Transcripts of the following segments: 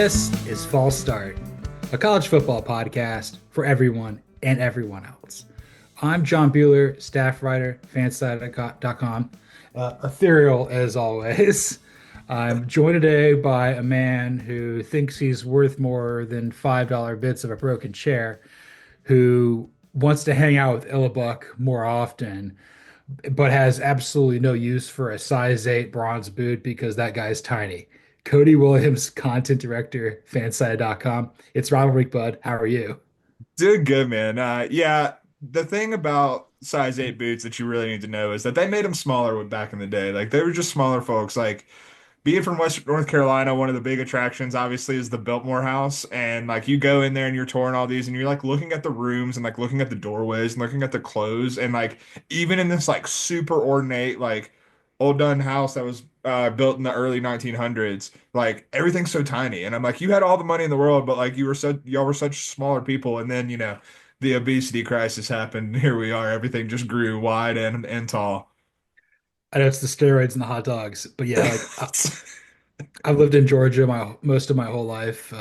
This is False Start, a college football podcast for everyone and everyone else. I'm John Buhler, staff writer, fanside.com, ethereal as always. I'm joined today by a man who thinks he's worth more than $5 bits of a broken chair, who wants to hang out with Illabuck more often, but has absolutely no use for a size 8 bronze boot because that guy's tiny. Cody Williams, content director, fanside.com. It's Rivalry, bud. How are you? Doing good, man. Yeah, the thing about size 8 boots that you really need to know is that they made them smaller back in the day. Like they were just smaller folks. Like being from West North Carolina, one of the big attractions obviously is the Biltmore House. And like you go in there and you're touring all these and you're like looking at the rooms and like looking at the doorways and looking at the clothes. And like even in this like super ornate, like old done house that was built in the early 1900s, like everything's so tiny. And I'm like, you had all the money in the world, but like y'all were such smaller people. And then, the obesity crisis happened. And here we are. Everything just grew wide and tall. I know it's the steroids and the hot dogs, but yeah, I've lived in Georgia my most of my whole life,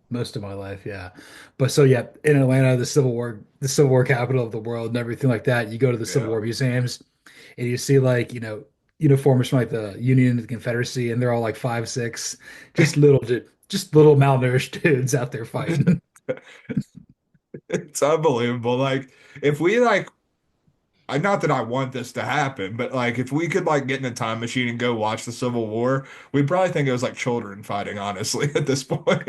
most of my life, yeah. But so yeah, in Atlanta, the Civil War capital of the world, and everything like that. You go to the Civil Yeah. War museums, and you see uniforms from like the Union and the Confederacy, and they're all like 5'6", just little malnourished dudes out there fighting. It's unbelievable. Like if we like not that I want this to happen, but like if we could like get in a time machine and go watch the Civil War, we'd probably think it was like children fighting, honestly, at this point.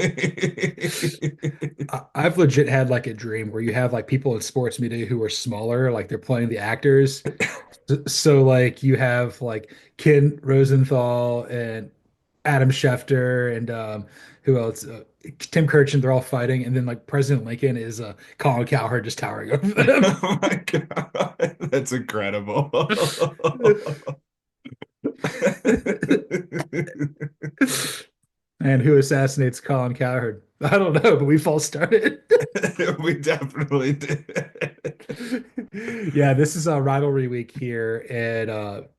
I've legit had like a dream where you have like people in sports media who are smaller, like they're playing the actors. So like you have like Ken Rosenthal and Adam Schefter and who else? Tim Kirchin. They're all fighting, and then like President Lincoln is Colin Cowherd just towering over them. Oh my God. That's incredible. And who assassinates Colin Cowherd? I don't know, but we false started. We definitely did. Yeah, this is a rivalry week here at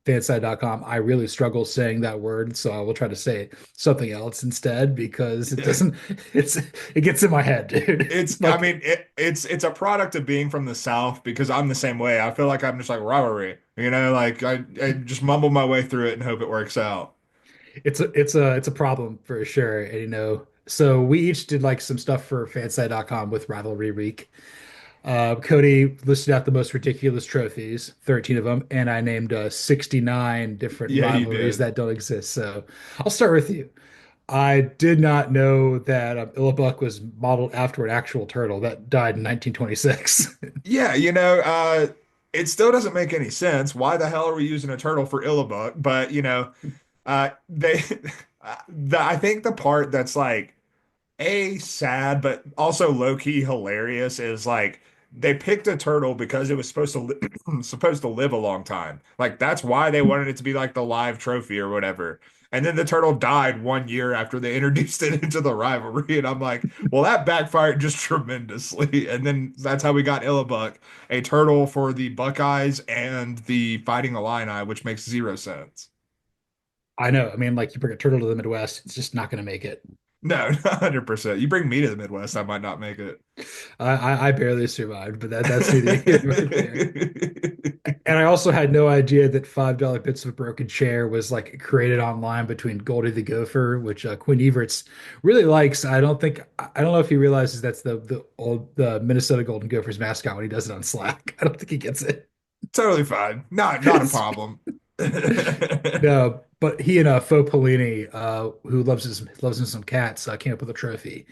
fanside.com. I really struggle saying that word, so I will try to say something else instead because it doesn't it gets in my head, dude. I Like mean, it's a product of being from the South because I'm the same way. I feel like I'm just like rivalry, like I just mumble my way through it and hope it works out. it's a problem for sure. And so we each did like some stuff for fanside.com with rivalry week. Cody listed out the most ridiculous trophies, 13 of them, and I named 69 different Yeah, you rivalries did. that don't exist. So I'll start with you. I did not know that Illabuck was modeled after an actual turtle that died in 1926. Yeah, it still doesn't make any sense. Why the hell are we using a turtle for Illabuk? But they, I think the part that's like sad, but also low key hilarious is like they picked a turtle because it was supposed to live a long time. Like that's why they wanted it to be like the live trophy or whatever. And then the turtle died 1 year after they introduced it into the rivalry. And I'm like, well, that backfired just tremendously. And then that's how we got Illabuck, a turtle for the Buckeyes and the Fighting Illini, which makes zero sense. I know. I mean, like you bring a turtle to the Midwest, it's just not going to make it. No, 100%. You bring me to the Midwest, I might not make it. I barely survived, but that's neither here nor there. And I also had no idea that $5 bits of a broken chair was like created online between Goldie the Gopher, which Quinn Everts really likes. I don't know if he realizes that's the Minnesota Golden Gophers mascot when he does it on Slack. I don't think he gets it. Totally fine. Not a problem. No, but he and Faux Polini, who loves him some cats, came up with a trophy.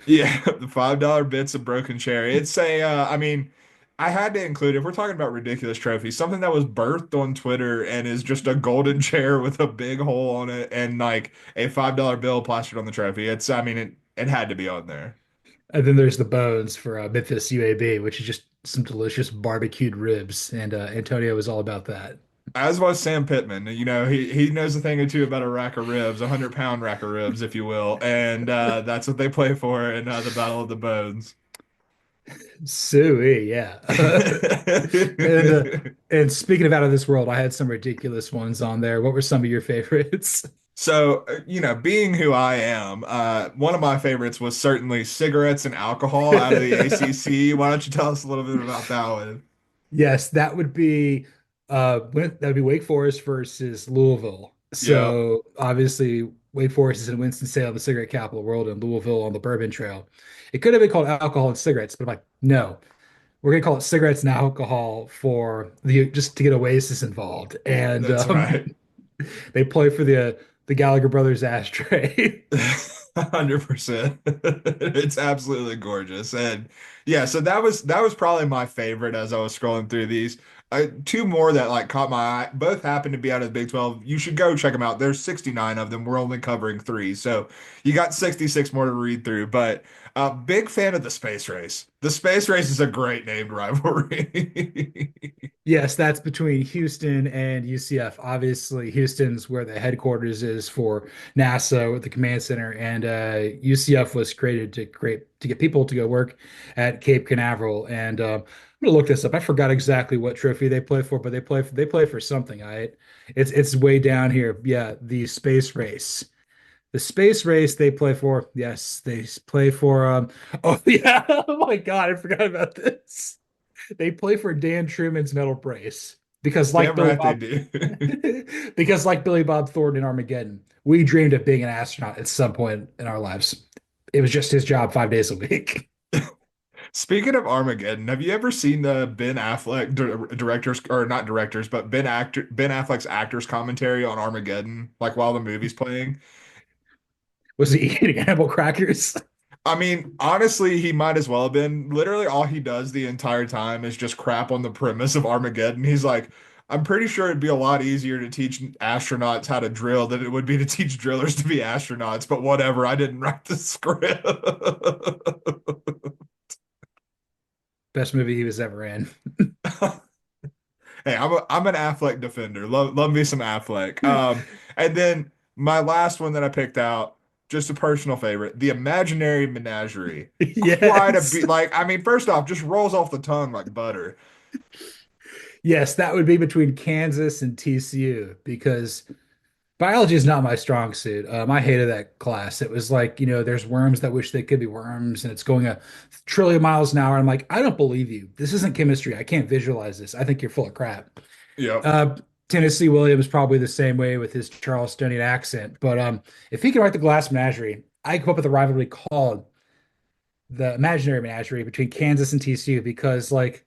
Yeah, the $5 bits of broken cherry. It's I mean, I had to include, if we're talking about ridiculous trophies, something that was birthed on Twitter and is just a golden chair with a big hole on it and like a $5 bill plastered on the trophy. I mean, it had to be on there. And then there's the bones for Memphis UAB, which is just some delicious barbecued ribs, and Antonio was all about that. As was Sam Pittman. He knows a thing or two about a rack of ribs, 100-pound rack of ribs, if you will. And that's what they play for in the Battle of the Bones. Suey, yeah. And and speaking of out of this world, I had some ridiculous ones on there. What were some of your favorites? So, being who I am, one of my favorites was certainly cigarettes and alcohol out of the ACC. Why don't you tell us a little bit about that one? Yes, that would be Wake Forest versus Louisville. Yep, So obviously Wake Forest is in Winston-Salem, the cigarette capital of the world, and Louisville on the Bourbon Trail. It could have been called alcohol and cigarettes, but I'm like, no, we're gonna call it cigarettes and alcohol for the just to get Oasis involved. And that's right. they play for the Gallagher brothers ashtray. 100%. It's absolutely gorgeous. And yeah, so that was probably my favorite as I was scrolling through these. Two more that like caught my eye. Both happen to be out of the Big 12. You should go check them out. There's 69 of them. We're only covering three. So you got 66 more to read through. But big fan of the space race. The space race is a great named rivalry. Yes, that's between Houston and UCF. Obviously, Houston's where the headquarters is for NASA with the command center, and UCF was created to get people to go work at Cape Canaveral. And I'm gonna look this up. I forgot exactly what trophy they play for, but they play for something. It's way down here. Yeah, the space race. The space race they play for. Yes, they play for. Oh yeah. Oh my God, I forgot about this. They play for Dan Truman's metal brace because, like Damn Billy right they Bob, do. because like Billy Bob Thornton in Armageddon, we dreamed of being an astronaut at some point in our lives. It was just his job 5 days a week. Speaking of Armageddon, have you ever seen the Ben Affleck directors or not directors, but Ben Affleck's actors commentary on Armageddon, like while the movie's playing? Was he eating animal crackers? I mean, honestly, he might as well have been. Literally, all he does the entire time is just crap on the premise of Armageddon. He's like, I'm pretty sure it'd be a lot easier to teach astronauts how to drill than it would be to teach drillers to be astronauts, but whatever, I didn't write the script. Best movie he was ever in. Hey, I'm an Affleck defender. Love me some Affleck. And then my last one that I picked out, just a personal favorite, the Imaginary Menagerie. Quite a Yes. bit. Like, I mean, first off, just rolls off the tongue like butter. Yes, that would be between Kansas and TCU because biology is not my strong suit. I hated that class. It was like, there's worms that wish they could be worms, and it's going a trillion miles an hour. I'm like, I don't believe you. This isn't chemistry. I can't visualize this. I think you're full of crap. Yep. Uh, Tennessee Williams probably the same way with his Charlestonian accent. But if he can write the Glass Menagerie, I come up with a rivalry called the Imaginary Menagerie between Kansas and TCU because, like,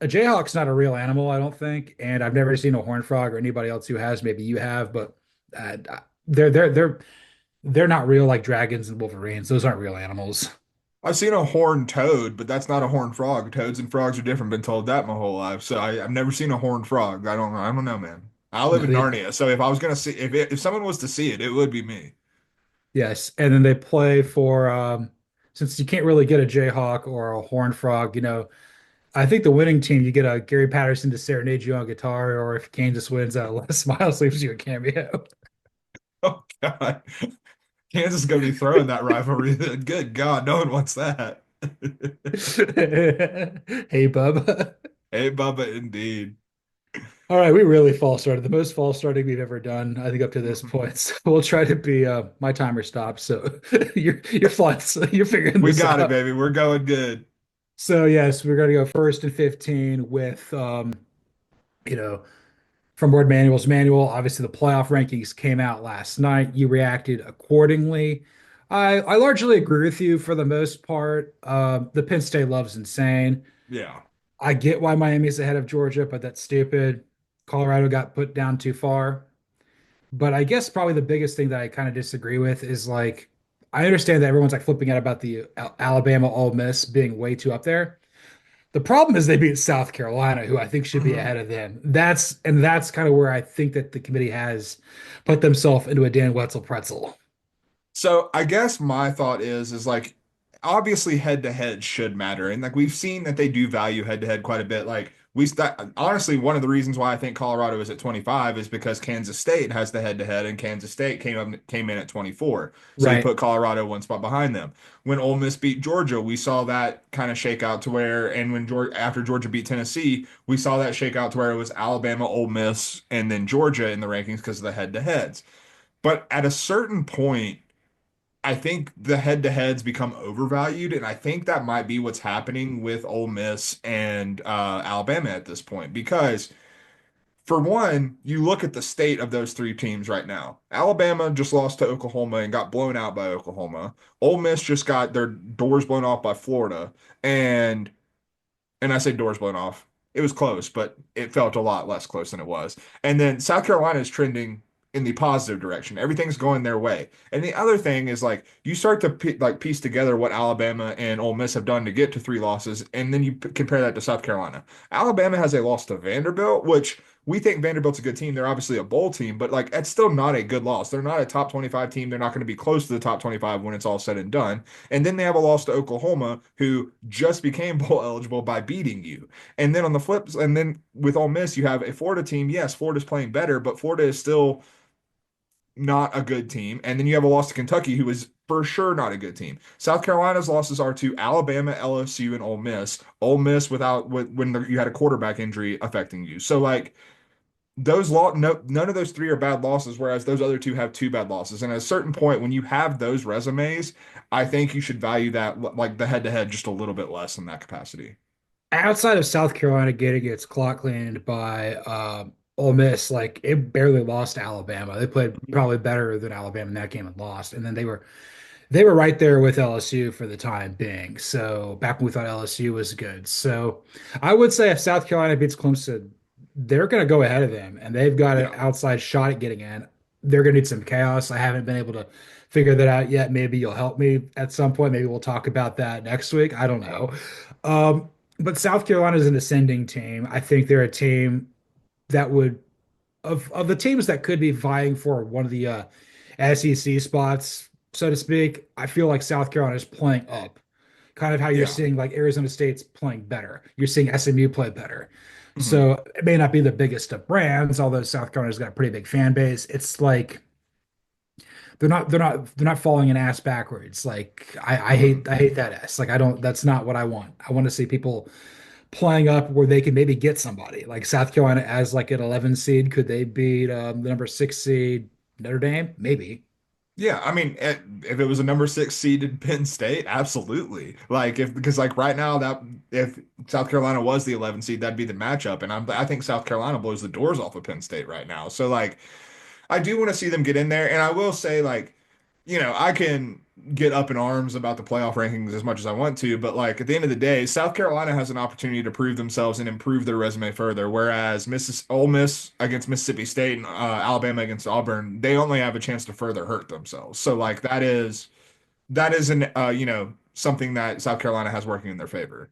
a Jayhawk's not a real animal, I don't think, and I've never seen a horned frog or anybody else who has. Maybe you have, but uh, they're they're they're they're not real like dragons and wolverines. Those aren't real animals. I've seen a horned toad, but that's not a horned frog. Toads and frogs are different. Been told that my whole life. So I've never seen a horned frog. I don't know, man. I live No, in Narnia, so if I was gonna see if someone was to see it, it would be me. yes, and then they play for since you can't really get a Jayhawk or a horned frog. I think the winning team you get a Gary Patterson to serenade you on guitar, or if Kansas wins, Les Miles leaves you a cameo. Oh God. Kansas is going to be throwing that rivalry. Good God, no one wants that. Hey, bub. Hey, Bubba, indeed. All right, we really false started. The most false starting we've ever done, I think, up to this point. So we'll try to be my timer stopped. So you're fine. So you're figuring We this got it, out. baby. We're going good. So yes, we're gonna go first and 15 with you know, from Word Manual's manual. Obviously, the playoff rankings came out last night. You reacted accordingly. I largely agree with you for the most part. The Penn State love's insane. Yeah. I get why Miami's ahead of Georgia, but that's stupid. Colorado got put down too far. But I guess probably the biggest thing that I kind of disagree with is like I understand that everyone's like flipping out about the Alabama Ole Miss being way too up there. The problem is they beat South Carolina, who I think should be Mhm. ahead of them. That's kind of where I think that the committee has put themselves into a Dan Wetzel pretzel. So I guess my thought is like obviously head to head should matter. And like we've seen that they do value head to head quite a bit. Like honestly, one of the reasons why I think Colorado is at 25 is because Kansas State has the head to head and Kansas State came in at 24. So you Right. put Colorado one spot behind them. When Ole Miss beat Georgia, we saw that kind of shake out to where, and when Georgia after Georgia beat Tennessee, we saw that shake out to where it was Alabama, Ole Miss, and then Georgia in the rankings because of the head to heads. But at a certain point, I think the head-to-heads become overvalued, and I think that might be what's happening with Ole Miss and Alabama at this point. Because for one, you look at the state of those three teams right now. Alabama just lost to Oklahoma and got blown out by Oklahoma. Ole Miss just got their doors blown off by Florida, and I say doors blown off. It was close, but it felt a lot less close than it was. And then South Carolina is trending in the positive direction. Everything's going their way. And the other thing is like you start to piece together what Alabama and Ole Miss have done to get to three losses, and then you compare that to South Carolina. Alabama has a loss to Vanderbilt, which we think Vanderbilt's a good team. They're obviously a bowl team, but like it's still not a good loss. They're not a top 25 team. They're not going to be close to the top 25 when it's all said and done. And then they have a loss to Oklahoma, who just became bowl eligible by beating you. And then on the flips, and then with Ole Miss, you have a Florida team. Yes, Florida's playing better, but Florida is still not a good team. And then you have a loss to Kentucky, who is for sure not a good team. South Carolina's losses are to Alabama, LSU, and Ole Miss. Ole Miss when you had a quarterback injury affecting you. So like no, none of those three are bad losses, whereas those other two have two bad losses. And at a certain point, when you have those resumes, I think you should value that like the head to head just a little bit less in that capacity. Outside of South Carolina getting its clock cleaned by Ole Miss, like it barely lost to Alabama. They played probably better than Alabama in that game and lost. And then they were right there with LSU for the time being. So back when we thought LSU was good. So I would say if South Carolina beats Clemson, they're going to go ahead of them, and they've got an Yeah. outside shot at getting in. They're going to need some chaos. I haven't been able to figure that out yet. Maybe you'll help me at some point. Maybe we'll talk about that next week. I don't know. Um, but South Carolina is an ascending team. I think they're a team that would of the teams that could be vying for one of the SEC spots, so to speak. I feel like South Carolina is playing up, kind of how you're Yeah. seeing like Arizona State's playing better. You're seeing SMU play better. Mhm. So it may not be the biggest of brands, although South Carolina's got a pretty big fan base. It's like they're not falling an ass backwards. Like I Mhm. hate I hate that ass. Like I don't that's not what I want. I want to see people playing up where they can maybe get somebody like South Carolina as like an 11 seed. Could they beat the number 6 seed Notre Dame? Maybe. Yeah, I mean, if it was a number six seeded Penn State, absolutely. Like if because like right now that if South Carolina was the 11 seed, that'd be the matchup, and I think South Carolina blows the doors off of Penn State right now. So like I do want to see them get in there. And I will say, like, I can get up in arms about the playoff rankings as much as I want to, but like at the end of the day, South Carolina has an opportunity to prove themselves and improve their resume further. Whereas Ole Miss against Mississippi State and Alabama against Auburn, they only have a chance to further hurt themselves. So like that is an something that South Carolina has working in their favor.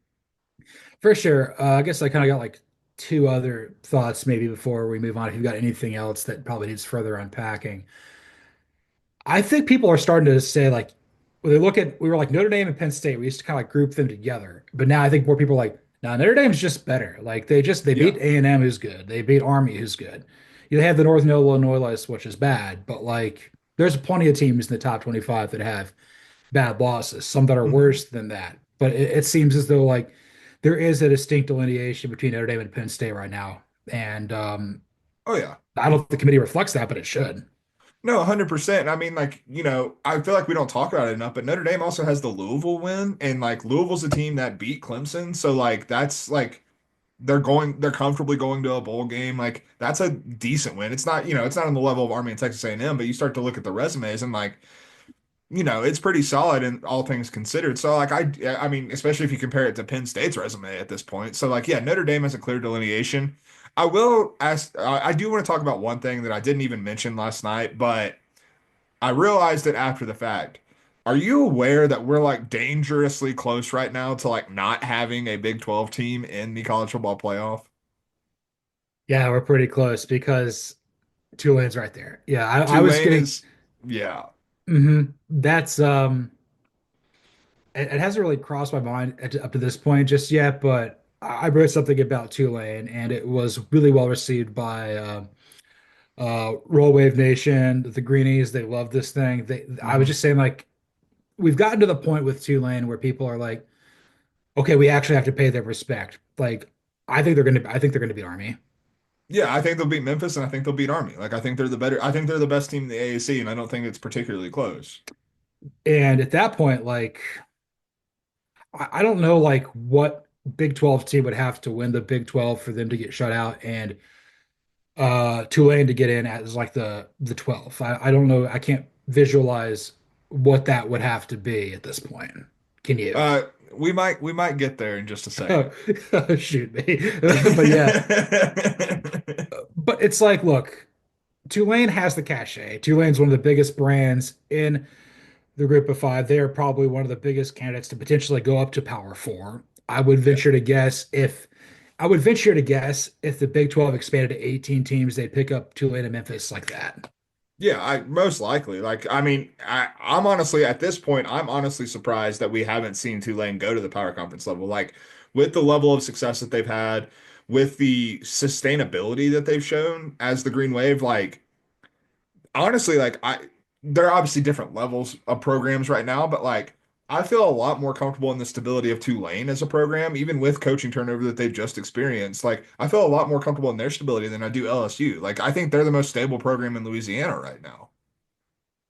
For sure. I guess I kind of got like two other thoughts maybe before we move on. If you've got anything else that probably needs further unpacking. I think people are starting to say like when they look at we were like Notre Dame and Penn State, we used to kind of like group them together. But now I think more people are like, no, Notre Dame's just better. Like they beat Yeah. A&M who's good. They beat Army who's good. They have the Northern Illinois list, which is bad, but like there's plenty of teams in the top 25 that have bad losses, some that are Mhm. worse than that. But it seems as though like there is a distinct delineation between Notre Dame and Penn State right now. And Oh yeah. I don't think the committee reflects that, but it should. No, 100%. I mean, like, I feel like we don't talk about it enough, but Notre Dame also has the Louisville win, and like Louisville's a team that beat Clemson. So like that's like they're comfortably going to a bowl game. Like that's a decent win. It's not on the level of Army and Texas A&M, but you start to look at the resumes and like, it's pretty solid in all things considered. So like I mean, especially if you compare it to Penn State's resume at this point. So like yeah, Notre Dame has a clear delineation. I will ask I do want to talk about one thing that I didn't even mention last night, but I realized it after the fact. Are you aware that we're like dangerously close right now to like not having a Big 12 team in the college football playoff? Yeah, we're pretty close because Tulane's right there. Yeah, I was Tulane getting is, yeah. that's it hasn't really crossed my mind up to this point just yet, but I wrote something about Tulane and it was really well received by Roll Wave Nation, the Greenies. They love this thing. I was Hmm. just saying like we've gotten to the point with Tulane where people are like, okay, we actually have to pay their respect. Like I think they're gonna be Army. Yeah, I think they'll beat Memphis and I think they'll beat Army. Like I think they're the best team in the AAC and I don't think it's particularly close. And at that point, like I don't know like what Big 12 team would have to win the Big 12 for them to get shut out and Tulane to get in as like the 12. I don't know. I can't visualize what that would have to be at this point. Can you? Uh we might get there in just a second. Oh, shoot me. But yeah, but it's like, look, Tulane has the cachet. Tulane's one of the biggest brands in the group of five. They are probably one of the biggest candidates to potentially go up to Power Four. Yeah. I would venture to guess if the Big 12 expanded to 18 teams, they'd pick up Tulane and Memphis like that. Yeah, I most likely. Like, I mean, I'm honestly at this point, I'm honestly surprised that we haven't seen Tulane go to the power conference level. Like, with the level of success that they've had, with the sustainability that they've shown as the Green Wave, like honestly, like there are obviously different levels of programs right now, but like I feel a lot more comfortable in the stability of Tulane as a program, even with coaching turnover that they've just experienced. Like I feel a lot more comfortable in their stability than I do LSU. Like I think they're the most stable program in Louisiana right now.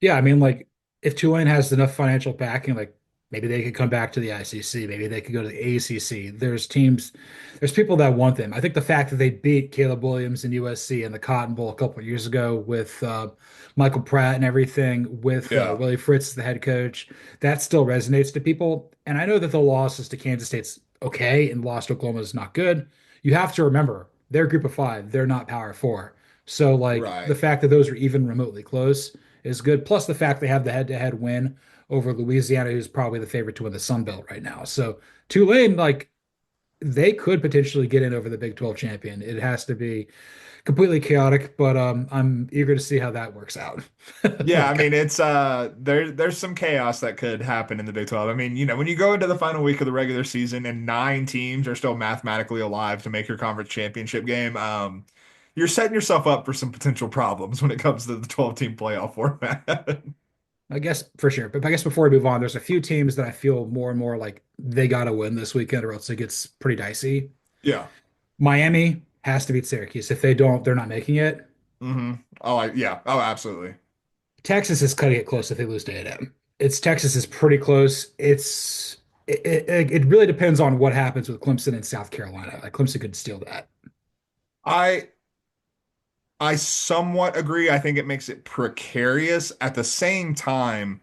Yeah, I mean, like if Tulane has enough financial backing, like maybe they could come back to the ICC, maybe they could go to the ACC. There's people that want them. I think the fact that they beat Caleb Williams and USC in the Cotton Bowl a couple of years ago with Michael Pratt and everything, with Yeah. Willie Fritz, the head coach, that still resonates to people. And I know that the losses to Kansas State's okay, and the loss to Oklahoma is not good. You have to remember they're Group of Five, they're not Power Four. So like the Right. fact that those are even remotely close is good. Plus the fact they have the head-to-head win over Louisiana, who's probably the favorite to win the Sun Belt right now. So Tulane, like they could potentially get in over the Big 12 champion. It has to be completely chaotic, but I'm eager to see how that works out. Yeah, I Like mean it's there's some chaos that could happen in the Big 12. I mean, when you go into the final week of the regular season and nine teams are still mathematically alive to make your conference championship game, you're setting yourself up for some potential problems when it comes to the 12 team playoff format. I guess for sure. But I guess before we move on, there's a few teams that I feel more and more like they got to win this weekend or else it gets pretty dicey. Yeah. Miami has to beat Syracuse. If they don't, they're not making it. Yeah. Oh, absolutely. Texas is cutting it close if they lose to A&M. It's Texas is pretty close. It really depends on what happens with Clemson and South Carolina. Like Clemson could steal that. I I somewhat agree. I think it makes it precarious. At the same time,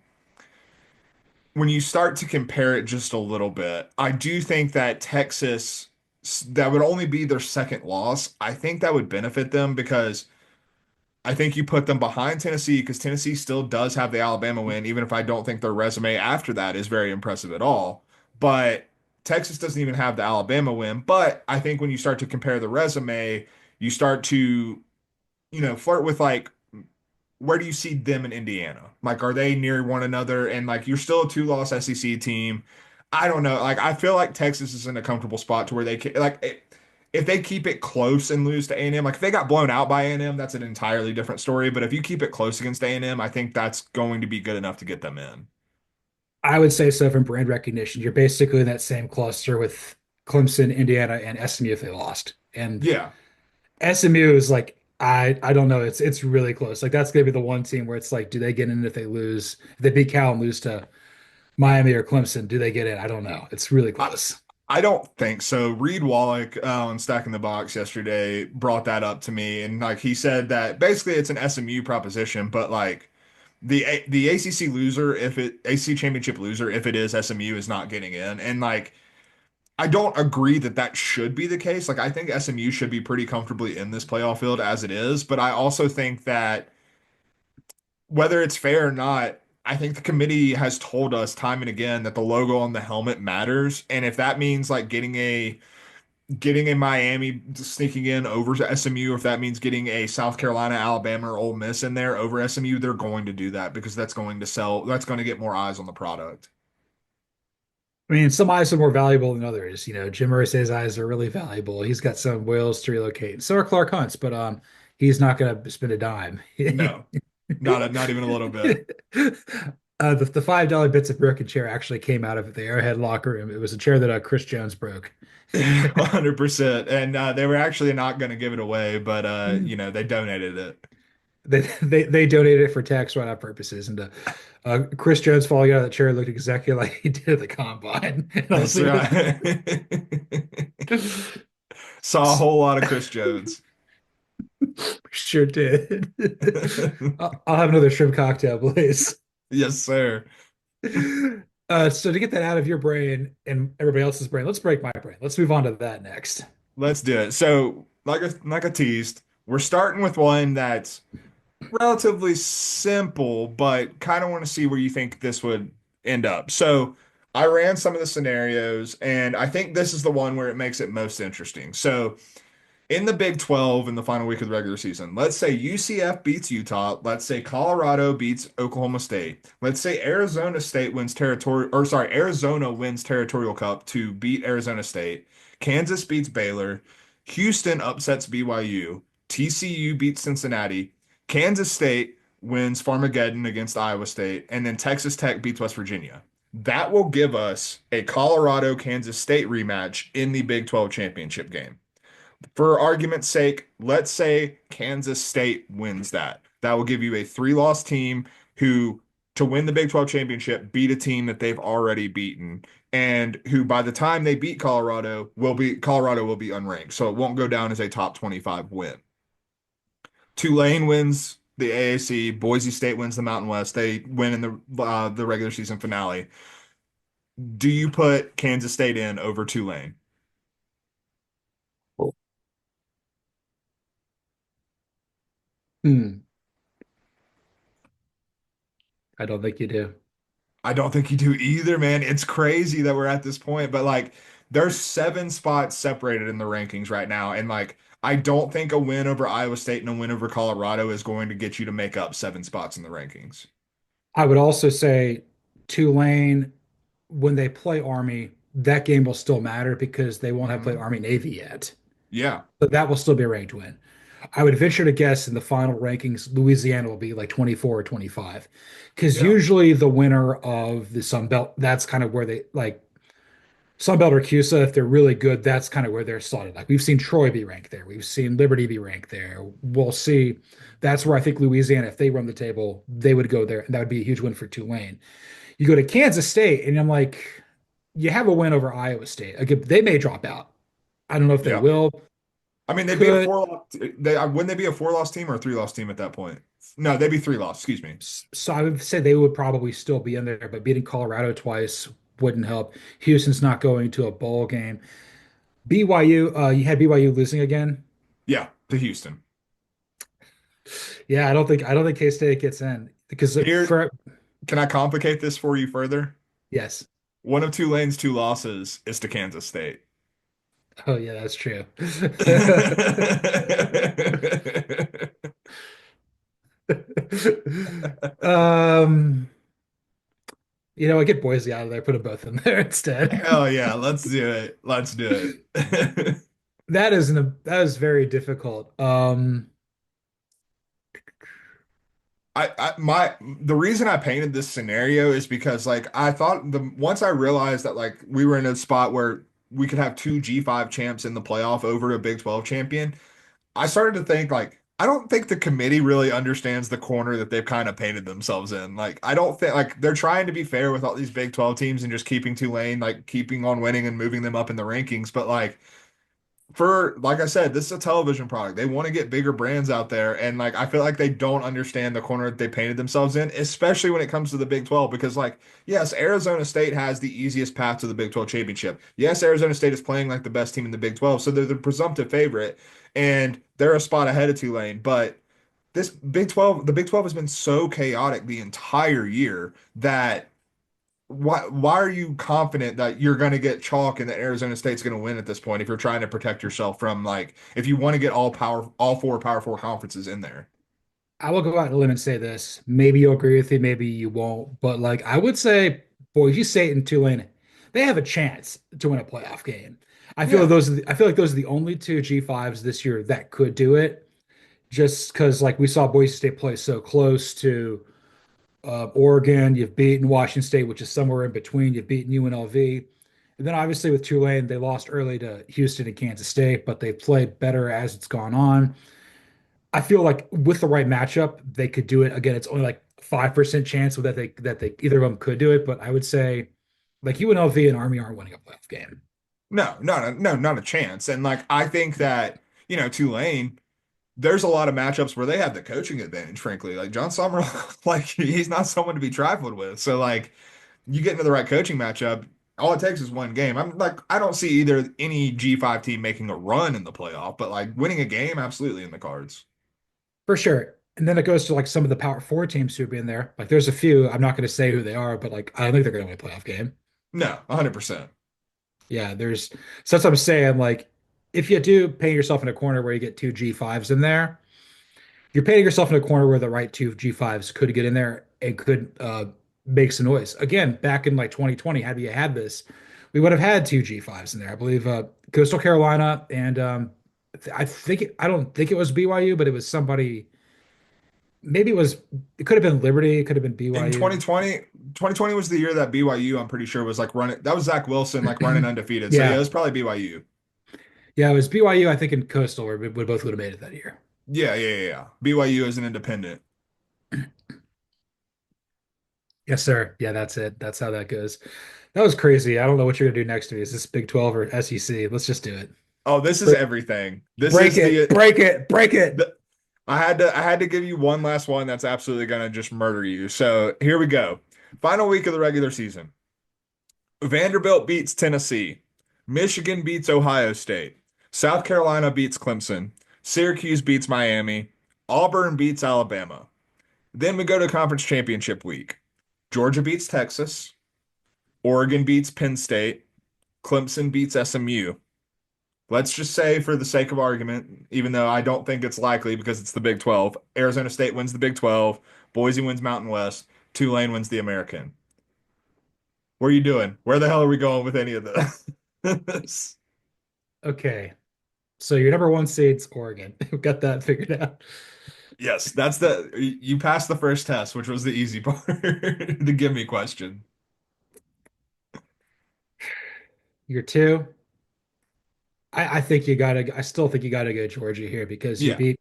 when you start to compare it just a little bit, I do think that Texas, that would only be their second loss. I think that would benefit them because I think you put them behind Tennessee because Tennessee still does have the Alabama win, even if I don't think their resume after that is very impressive at all. But Texas doesn't even have the Alabama win. But I think when you start to compare the resume, you start to, flirt with like where do you see them in Indiana? Like, are they near one another? And like, you're still a two-loss SEC team. I don't know. Like, I feel like Texas is in a comfortable spot to where they can, like, if they keep it close and lose to A&M, like if they got blown out by A&M, that's an entirely different story. But if you keep it close against A&M, I think that's going to be good enough to get them in. I would say so from brand recognition. You're basically in that same cluster with Clemson, Indiana, and SMU if they lost. And Yeah. SMU is like I don't know. It's really close. Like that's gonna be the one team where it's like, do they get in if they lose? If they beat Cal and lose to Miami or Clemson, do they get in? I don't know. It's really I, close. I don't think so. Reed Wallach on Stacking the Box yesterday brought that up to me, and like he said that basically it's an SMU proposition, but like the ACC loser, if it ACC championship loser, if it is SMU is not getting in, and like I don't agree that that should be the case. Like I think SMU should be pretty comfortably in this playoff field as it is, but I also think that whether it's fair or not, I think the committee has told us time and again that the logo on the helmet matters. And if that means like getting a Miami sneaking in over SMU, if that means getting a South Carolina, Alabama, or Ole Miss in there over SMU, they're going to do that because that's going to sell, that's going to get more eyes on the product. I mean, some eyes are more valuable than others. Jim Irsay's eyes are really valuable. He's got some whales to relocate. So are Clark Hunt's, but he's not going to spend a dime. No, not even a little bit. The $5 bits of broken chair actually came out of the Arrowhead locker room. It was a chair that Chris Jones broke. 100%. And they were actually not going to give it away, but they donated it. They donated it for tax write-off purposes, and Chris Jones falling out of the chair looked exactly like he did at the combine. And I was That's like, right. Saw a whole lot of Chris Jones. sure did. I'll have another shrimp cocktail, please. Yes, sir. So to get that out of your brain and everybody else's brain, let's break my brain. Let's move on to that next. Let's do it. So, like I teased, we're starting with one that's relatively simple, but kind of want to see where you think this would end up. So, I ran some of the scenarios, and I think this is the one where it makes it most interesting. So, in the Big 12 in the final week of the regular season, let's say UCF beats Utah. Let's say Colorado beats Oklahoma State. Let's say Arizona wins Territorial Cup to beat Arizona State. Kansas beats Baylor. Houston upsets BYU. TCU beats Cincinnati. Kansas State wins Farmageddon against Iowa State. And then Texas Tech beats West Virginia. That will give us a Colorado Kansas State rematch in the Big 12 championship game. For argument's sake, let's say Kansas State wins that. That will give you a three-loss team who, to win the Big 12 championship, beat a team that they've already beaten, and who, by the time they beat Colorado will be unranked, so it won't go down as a top 25 win. Tulane wins the AAC. Boise State wins the Mountain West. They win in the regular season finale. Do you put Kansas State in over Tulane? Hmm. I don't think you do. I don't think you do either, man. It's crazy that we're at this point, but like there's 7 spots separated in the rankings right now. And like I don't think a win over Iowa State and a win over Colorado is going to get you to make up 7 spots in the rankings. I would also say Tulane, when they play Army, that game will still matter because they won't have played Mhm. Army Navy yet. Yeah. But that will still be a ranked win. I would venture to guess in the final rankings, Louisiana will be like 24 or 25. Because Yeah. usually the winner of the Sun Belt, that's kind of where they like Sun Belt or Cuse, if they're really good, that's kind of where they're slotted. Like we've seen Troy be ranked there. We've seen Liberty be ranked there. We'll see. That's where I think Louisiana, if they run the table, they would go there. And that would be a huge win for Tulane. You go to Kansas State, and I'm like, you have a win over Iowa State. Again, they may drop out. I don't know if they Yeah. will. I mean, they'd be a Could. four. Wouldn't they be a 4-loss team or a 3-loss team at that point? No, they'd be 3-loss. Excuse me. So I would say they would probably still be in there, but beating Colorado twice wouldn't help. Houston's not going to a bowl game. BYU, you had BYU losing again. Yeah, to Houston. Yeah, I don't think K-State gets in because Here, for can I complicate this for you further? yes. One of Tulane's 2 losses is to Kansas State. Oh yeah, that's true. Um, I get Boise out of there, put them both in there instead. Hell yeah, let's do it. Let's do it. That is very difficult. The reason I painted this scenario is because like I thought the once I realized that like we were in a spot where we could have 2 G5 champs in the playoff over a Big 12 champion, I started to think like I don't think the committee really understands the corner that they've kind of painted themselves in. Like I don't think like they're trying to be fair with all these Big 12 teams and just keeping Tulane like keeping on winning and moving them up in the rankings, but like for like I said, this is a television product. They want to get bigger brands out there, and like I feel like they don't understand the corner that they painted themselves in, especially when it comes to the Big 12. Because like, yes, Arizona State has the easiest path to the Big 12 championship. Yes, Arizona State is playing like the best team in the Big 12, so they're the presumptive favorite, and they're a spot ahead of Tulane. But the Big 12 has been so chaotic the entire year that why are you confident that you're going to get chalk and that Arizona State's going to win at this point if you're trying to protect yourself from like if you want to get all 4 Power 4 conferences in there? I will go out on a limb and say this. Maybe you'll agree with me, maybe you won't. But like I would say, Boise State and Tulane, they have a chance to win a playoff game. Yeah. I feel like those are the only two G5s this year that could do it. Just because like we saw Boise State play so close to Oregon, you've beaten Washington State, which is somewhere in between. You've beaten UNLV. And then obviously with Tulane, they lost early to Houston and Kansas State, but they've played better as it's gone on. I feel like with the right matchup, they could do it. Again, it's only like 5% chance that they either of them could do it, but I would say like UNLV and Army aren't winning a playoff game. No, no, no, no, not a chance. And like I think that, Tulane, there's a lot of matchups where they have the coaching advantage, frankly. Like John Summer, like he's not someone to be trifled with. So like you get into the right coaching matchup, all it takes is one game. I'm like, I don't see either any G5 team making a run in the playoff, but like winning a game, absolutely in the cards. For sure. And then it goes to like some of the Power Four teams who've been there. Like there's a few, I'm not going to say who they are, but like I don't think they're going to win a playoff game. No, 100%. Yeah, so that's what I'm saying. Like if you do paint yourself in a corner where you get two G5s in there, you're painting yourself in a corner where the right two G5s could get in there and could make some noise. Again, back in like 2020, had we had this, we would have had two G5s in there. I believe Coastal Carolina and I don't think it was BYU, but it was somebody. Maybe it could have been Liberty, it could have been In BYU. 2020 was the year that BYU, I'm pretty sure, was like running. That was Zach Wilson, like running undefeated. So yeah, it Yeah, was probably BYU. yeah, it was BYU. I think in Coastal, where we both would have made it that year. Yeah, yeah, yeah, yeah. BYU is an independent. Yes, sir. Yeah, that's it. That's how that goes. That was crazy. I don't know what you're gonna do next to me. Is this Big 12 or SEC? Let's just do it. Oh, this is Break, everything. This break is it, break it, break it. the I had to give you one last one that's absolutely gonna just murder you. So here we go. Final week of the regular season. Vanderbilt beats Tennessee. Michigan beats Ohio State. South Carolina beats Clemson. Syracuse beats Miami. Auburn beats Alabama. Then we go to conference championship week. Georgia beats Texas. Oregon beats Penn State. Clemson beats SMU. Let's just say, for the sake of argument, even though I don't think it's likely because it's the Big 12, Arizona State wins the Big 12, Boise wins Mountain West, Tulane wins the American. What are you doing? Where the hell are we going with any of this? Okay, so your number one seed's Oregon. We've got that figured out. Yes, you passed the first test, which was the easy part, the give me question. Your two. I think you gotta. I still think you gotta go Georgia here because you Yeah, beat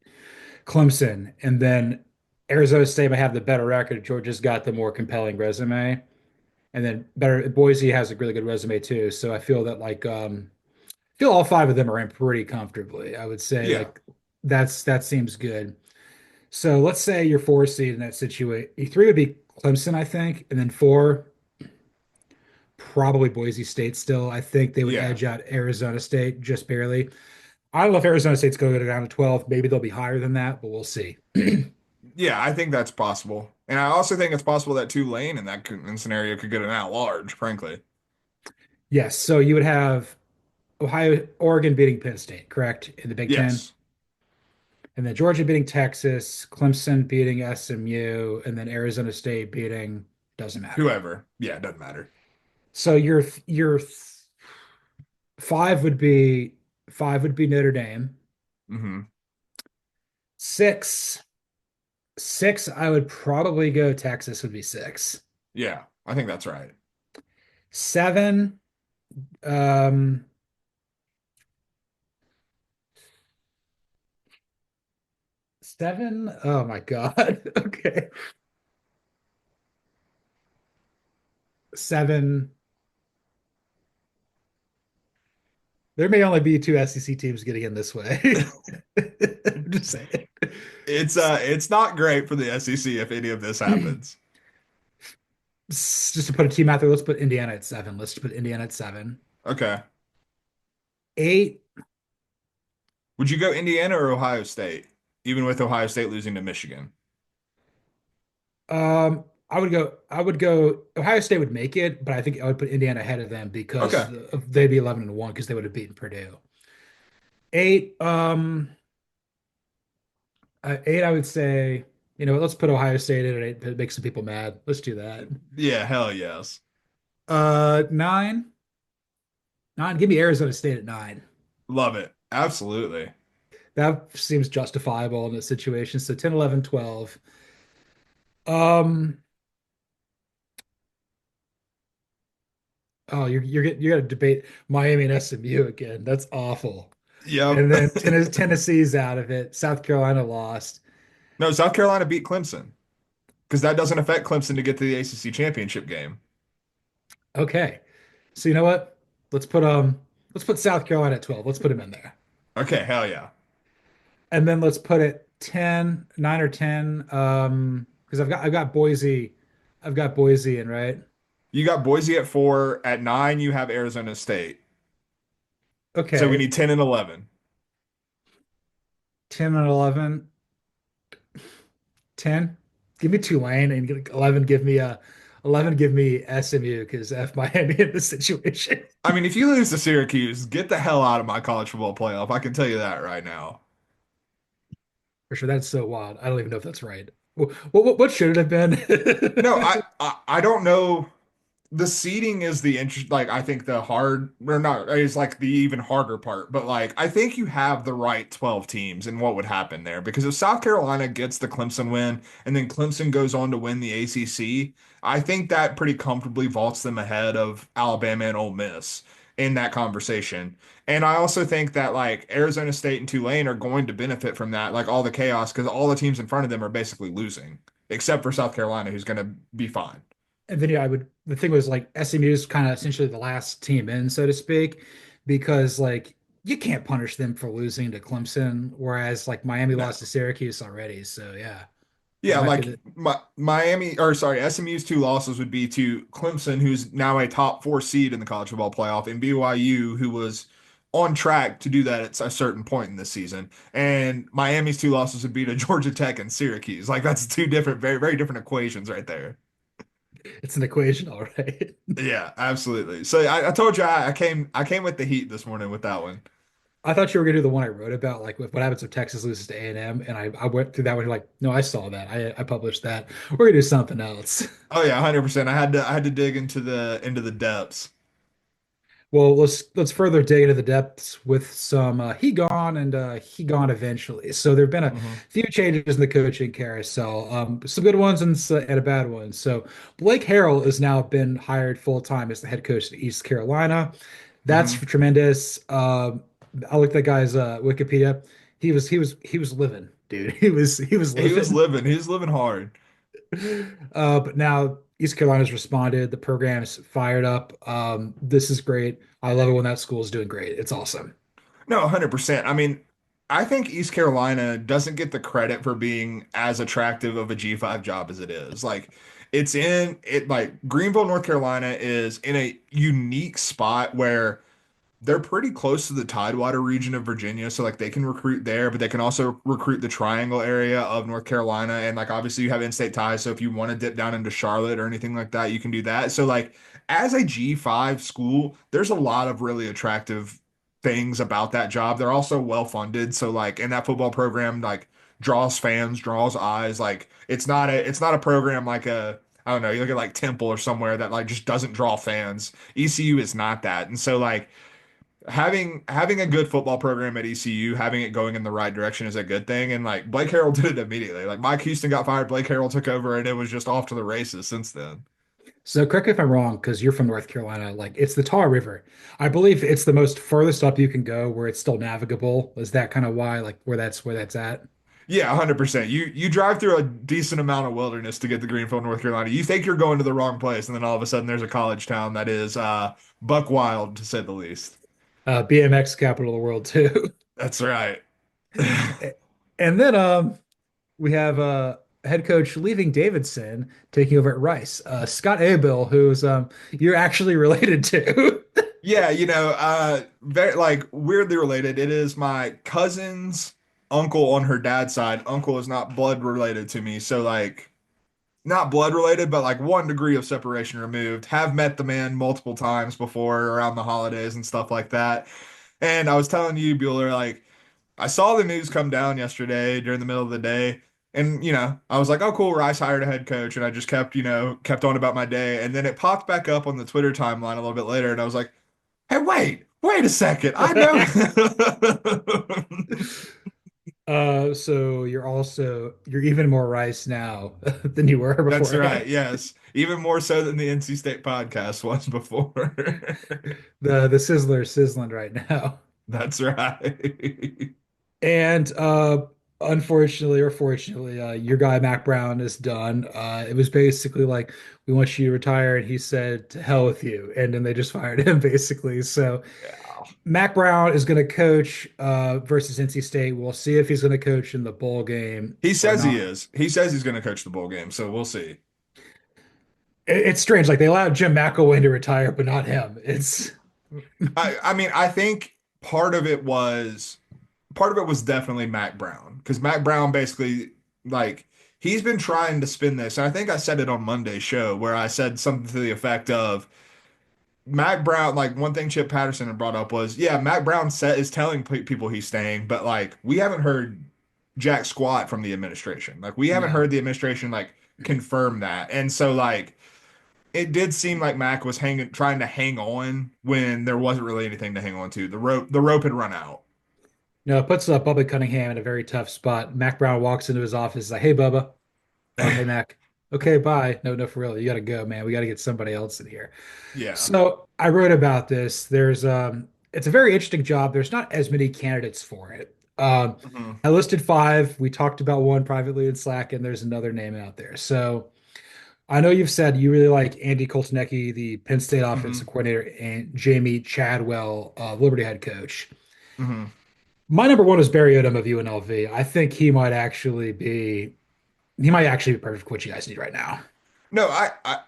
Clemson, and then Arizona State might have the better record. Georgia's got the more compelling resume, and then better Boise has a really good resume too. So I feel that I feel all five of them are in pretty comfortably. I would say yeah, like that seems good. So let's say you're four seed in that situation. Three would be Clemson, I think, and then four probably Boise State. Still, I think they would yeah, edge out Arizona State just barely. I don't know if Arizona State's going to go down to 12. Maybe they'll be higher than that, but we'll see. yeah. I think that's possible, and I also think it's possible that Tulane in scenario could get an at large. Frankly, Yes, so you would have Oregon beating Penn State, correct, in the Big Ten, yes. and then Georgia beating Texas, Clemson beating SMU, and then Arizona State beating doesn't matter. Whoever, yeah, it doesn't matter. So your five would be five would be Notre Dame. Hmm. Six, six, I would probably go Texas would be six. Yeah, I think that's right. Seven, um, seven. Oh my God. Okay. Seven. There may only be two SEC teams getting in this way. I'm just saying. It's not great for the SEC if any of this happens. Just to put a team out there, let's put Indiana at seven. Let's put Indiana at seven. Okay. Eight. Would you go Indiana or Ohio State, even with Ohio State losing to Michigan? I would go Ohio State would make it, but I think I would put Indiana ahead of them because Okay. they'd be 11-1 because they would have beaten Purdue. Eight, eight, I would say, let's put Ohio State in at eight to make some people mad. Let's do that. Yeah, hell yes. Nine, nine, give me Arizona State at nine. Love it. Absolutely. That seems justifiable in this situation. So 10, 11, 12. Oh, you got to debate Miami and SMU again. That's awful. Yep. And then Tennessee's out of it. South Carolina lost. No, South Carolina beat Clemson because that doesn't affect Clemson to get to the ACC championship game. Okay. So you know what? Let's put let's put South Carolina at 12. Let's put them in there. Okay, hell yeah. And then let's put it 10, 9 or 10. Because I've got Boise. I've got Boise in, right? You got Boise at 4. At 9, you have Arizona State. So we Okay. need 10 and 11. 10 and 11. 10. Give me Tulane and 11 give me SMU because F Miami in this situation. I mean, if you lose to Syracuse, get the hell out of my college football playoff. I can tell you that right now. For sure, that's so wild. I don't even know if that's right. What should it have No, been? I don't know. The seeding is the interest, like I think the hard or not is like the even harder part, but like I think you have the right 12 teams and what would happen there because if South Carolina gets the Clemson win and then Clemson goes on to win the ACC, I think that pretty comfortably vaults them ahead of Alabama and Ole Miss in that conversation. And I also think that like Arizona State and Tulane are going to benefit from that, like all the chaos because all the teams in front of them are basically losing, except for South Carolina, who's going to be fine. And then yeah, the thing was like SMU is kind of essentially the last team in, so to speak, because like you can't punish them for losing to Clemson, whereas like Miami No. lost to Syracuse already. So yeah, I'm Yeah, not like gonna. Miami, or sorry, SMU's two losses would be to Clemson, who's now a top 4 seed in the college football playoff, and BYU, who was on track to do that at a certain point in this season. And Miami's two losses would be to Georgia Tech and Syracuse. Like that's two different, very, very different equations right there. It's an equation, all right. Yeah, absolutely. So I told you I came with the heat this morning with that one. I thought you were gonna do the one I wrote about, like what happens if Texas loses to A&M, and I went through that one. You're like, no, I saw that. I published that. We're gonna do something else. Oh yeah, 100%. I had to dig into the depths. Well, let's further dig into the depths with some he gone and he gone eventually. So there have been a Hmm. few changes in the coaching carousel, some good ones and a bad one. So Blake Harrell has now been hired full time as the head coach at East Carolina. That's Hmm. tremendous. I looked at that guy's Wikipedia. He was living, dude. He was He was living. living. He was living hard. But now East Carolina's responded. The program's fired up. This is great. I love it when that school is doing great. It's awesome. No, 100%. I mean, I think East Carolina doesn't get the credit for being as attractive of a G5 job as it is. Like, it's in it, like, Greenville, North Carolina is in a unique spot where they're pretty close to the Tidewater region of Virginia, so like they can recruit there, but they can also recruit the Triangle area of North Carolina, and like obviously you have in-state ties, so if you want to dip down into Charlotte or anything like that, you can do that. So like as a G5 school, there's a lot of really attractive things about that job. They're also well funded, so like in that football program, like draws fans, draws eyes. Like it's not a program like a I don't know, you look at like Temple or somewhere that like just doesn't draw fans. ECU is not that. And so like having a good football program at ECU, having it going in the right direction is a good thing. And like Blake Harrell did it immediately. Like Mike Houston got fired, Blake Harrell took over, and it was just off to the races since then. So correct me if I'm wrong, because you're from North Carolina. Like it's the Tar River. I believe it's the most furthest up you can go where it's still navigable. Is that kind of why, like where that's at? Yeah, 100%. You drive through a decent amount of wilderness to get to Greenville, North Carolina. You think you're going to the wrong place, and then all of a sudden there's a college town that is buck wild to say the least. BMX capital of the world too. That's right. And then we have head coach leaving Davidson taking over at Rice. Scott Abel, who's you're actually related to. Yeah, very like weirdly related. It is my cousin's uncle on her dad's side. Uncle is not blood related to me, so like not blood related, but like 1 degree of separation removed. Have met the man multiple times before around the holidays and stuff like that. And I was telling you, Bueller, like I saw the news come down yesterday during the middle of the day. And, I was like, oh, cool, Rice hired a head coach. And I just kept on about my day. And then it popped back up on the Twitter timeline a little bit later. And I was like, hey, wait a second. I know. So you're even more rice now than you were That's right. beforehand. Yes. Even more so than the NC State podcast was before. The Sizzler sizzling right now. That's right. And unfortunately or fortunately, your guy Mack Brown is done. It was basically like, we want you to retire, and he said, to hell with you. And then they just fired him basically. So Yeah. Mack Brown is going to coach versus NC State. We'll see if he's going to coach in the bowl game He or says he not. is. He says he's going to coach the bowl game, so we'll see. It's strange. Like they allowed Jim McElwain to retire, but not him. It's I mean, I think part of it was definitely Mack Brown because Mack Brown basically like he's been trying to spin this. And I think I said it on Monday's show where I said something to the effect of Mack Brown, like one thing Chip Patterson had brought up was, yeah, Mack Brown is telling people he's staying, but like we haven't heard jack squat from the administration. Like we haven't no. heard the administration like confirm that. And so like it did seem like Mack was trying to hang on when there wasn't really anything to hang on to. The rope had run out. No, it puts Bubba Cunningham in a very tough spot. Mac Brown walks into his office, like, "Hey, Bubba." "Oh, hey, Mac." "Okay, bye." "No, no, for real. You got to go, man. We got to get somebody else in here." Yeah. So I wrote about this. It's a very interesting job. There's not as many candidates for it. Mhm. I listed five. We talked about one privately in Slack, and there's another name out there. So I know you've said you really like Andy Koltanecki, the Penn State offensive Mhm. coordinator, and Jamie Chadwell, Liberty head coach. Mhm. My number one is Barry Odom of UNLV. I think he might actually be perfect for what you guys need right now. No,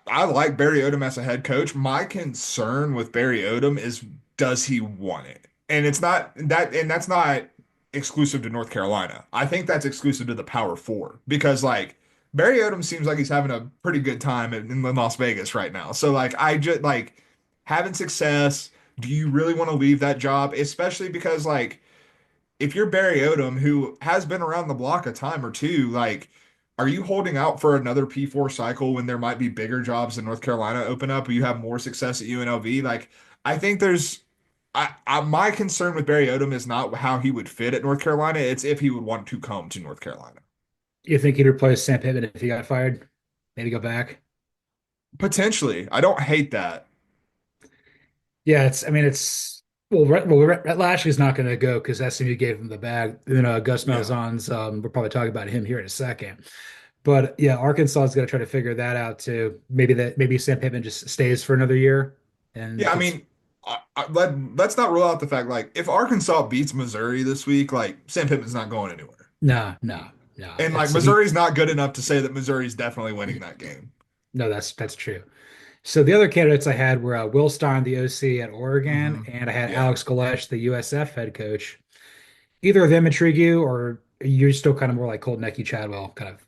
I like Barry Odom as a head coach. My concern with Barry Odom is does he want it? And that's not exclusive to North Carolina. I think that's exclusive to the Power Four because like Barry Odom seems like he's having a pretty good time in Las Vegas right now. So like I just like having success. Do you really want to leave that job? Especially because like if you're Barry Odom, who has been around the block a time or two, like, are you holding out for another P4 cycle when there might be bigger jobs in North Carolina open up, or you have more success at UNLV? Like, I think my concern with Barry Odom is not how he would fit at North Carolina, it's if he would want to come to North Carolina. You think he'd replace Sam Pittman if he got fired? Maybe go back? Potentially. I don't hate that. Yeah, I mean, Rhett Lashley's not going to go because SMU gave him the bag. Gus Yeah. Malzahn's, we'll probably talk about him here in a second. But yeah, Arkansas is going to try to figure that out too. Maybe Sam Pittman just stays for another year and Yeah, I gets mean, let's not rule out the fact, like, if Arkansas beats Missouri this week, like, Sam Pittman's not going anywhere. no, no, no. And like It's he Missouri's not good enough to say that Missouri's definitely winning that game. No, that's true. So the other candidates I had were Will Stein, the OC at Oregon, Hmm. and I had Yeah. Alex Galesh, the USF head coach. Either of them intrigue you, or you're still kind of more like Colt Necky Chadwell, kind of.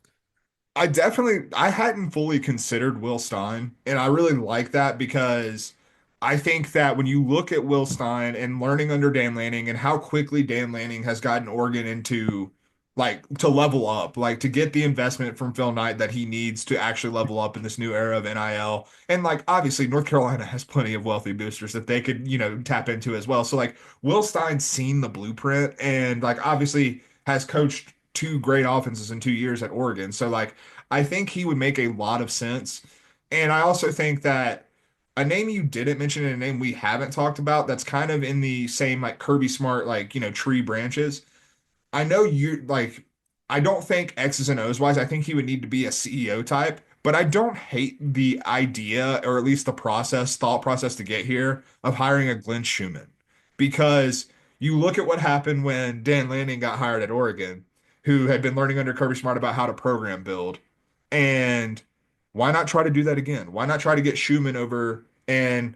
I hadn't fully considered Will Stein, and I really like that because I think that when you look at Will Stein and learning under Dan Lanning and how quickly Dan Lanning has gotten Oregon into like to level up, like to get the investment from Phil Knight that he needs to actually level up in this new era of NIL. And like obviously North Carolina has plenty of wealthy boosters that they could, tap into as well. So like Will Stein's seen the blueprint and like obviously has coached two great offenses in 2 years at Oregon. So like I think he would make a lot of sense. And I also think that a name you didn't mention and a name we haven't talked about that's kind of in the same like Kirby Smart, like, tree branches. I know you like, I don't think X's and O's wise, I think he would need to be a CEO type, but I don't hate the idea or at least the thought process to get here of hiring a Glenn Schumann because you look at what happened when Dan Lanning got hired at Oregon, who had been learning under Kirby Smart about how to program build. And why not try to do that again? Why not try to get Schumann over and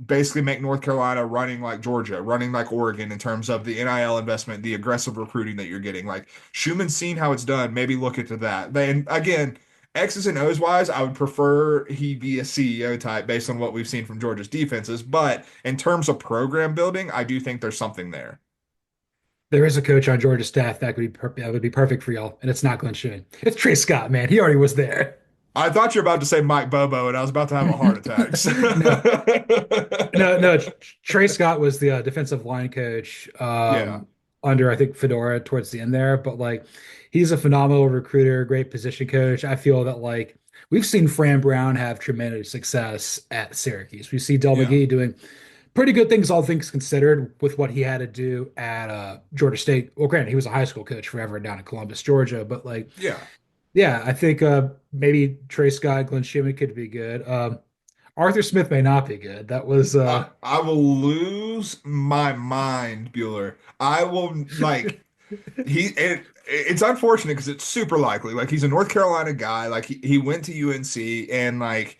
basically make North Carolina running like Georgia, running like Oregon in terms of the NIL investment, the aggressive recruiting that you're getting. Like Schumann's seen how it's done. Maybe look into that. Then again, X's and O's wise, I would prefer he be a CEO type based on what we've seen from Georgia's defenses. But in terms of program building, I do think there's something there. There is a coach on Georgia staff that would be perfect for y'all, and it's not Glenn Schumann. It's Trey Scott, man. He already was there. I thought you were about to say Mike Bobo, and I was about to have a heart attack. No, no, no. Trey Scott was the defensive line coach. Yeah. under I think Fedora towards the end there, but like he's a phenomenal recruiter, great position coach. I feel that like we've seen Fran Brown have tremendous success at Syracuse. We see Del Yeah. McGee doing pretty good things, all things considered, with what he had to do at Georgia State. Well, granted, he was a high school coach forever down in Columbus, Georgia, but like, Yeah. yeah, I think maybe Trey Scott, Glenn Schimmon could be good. Arthur Smith may not be good. That was I will lose my mind, Bueller. I will like it's unfortunate because it's super likely. Like he's a North Carolina guy. Like he went to UNC and like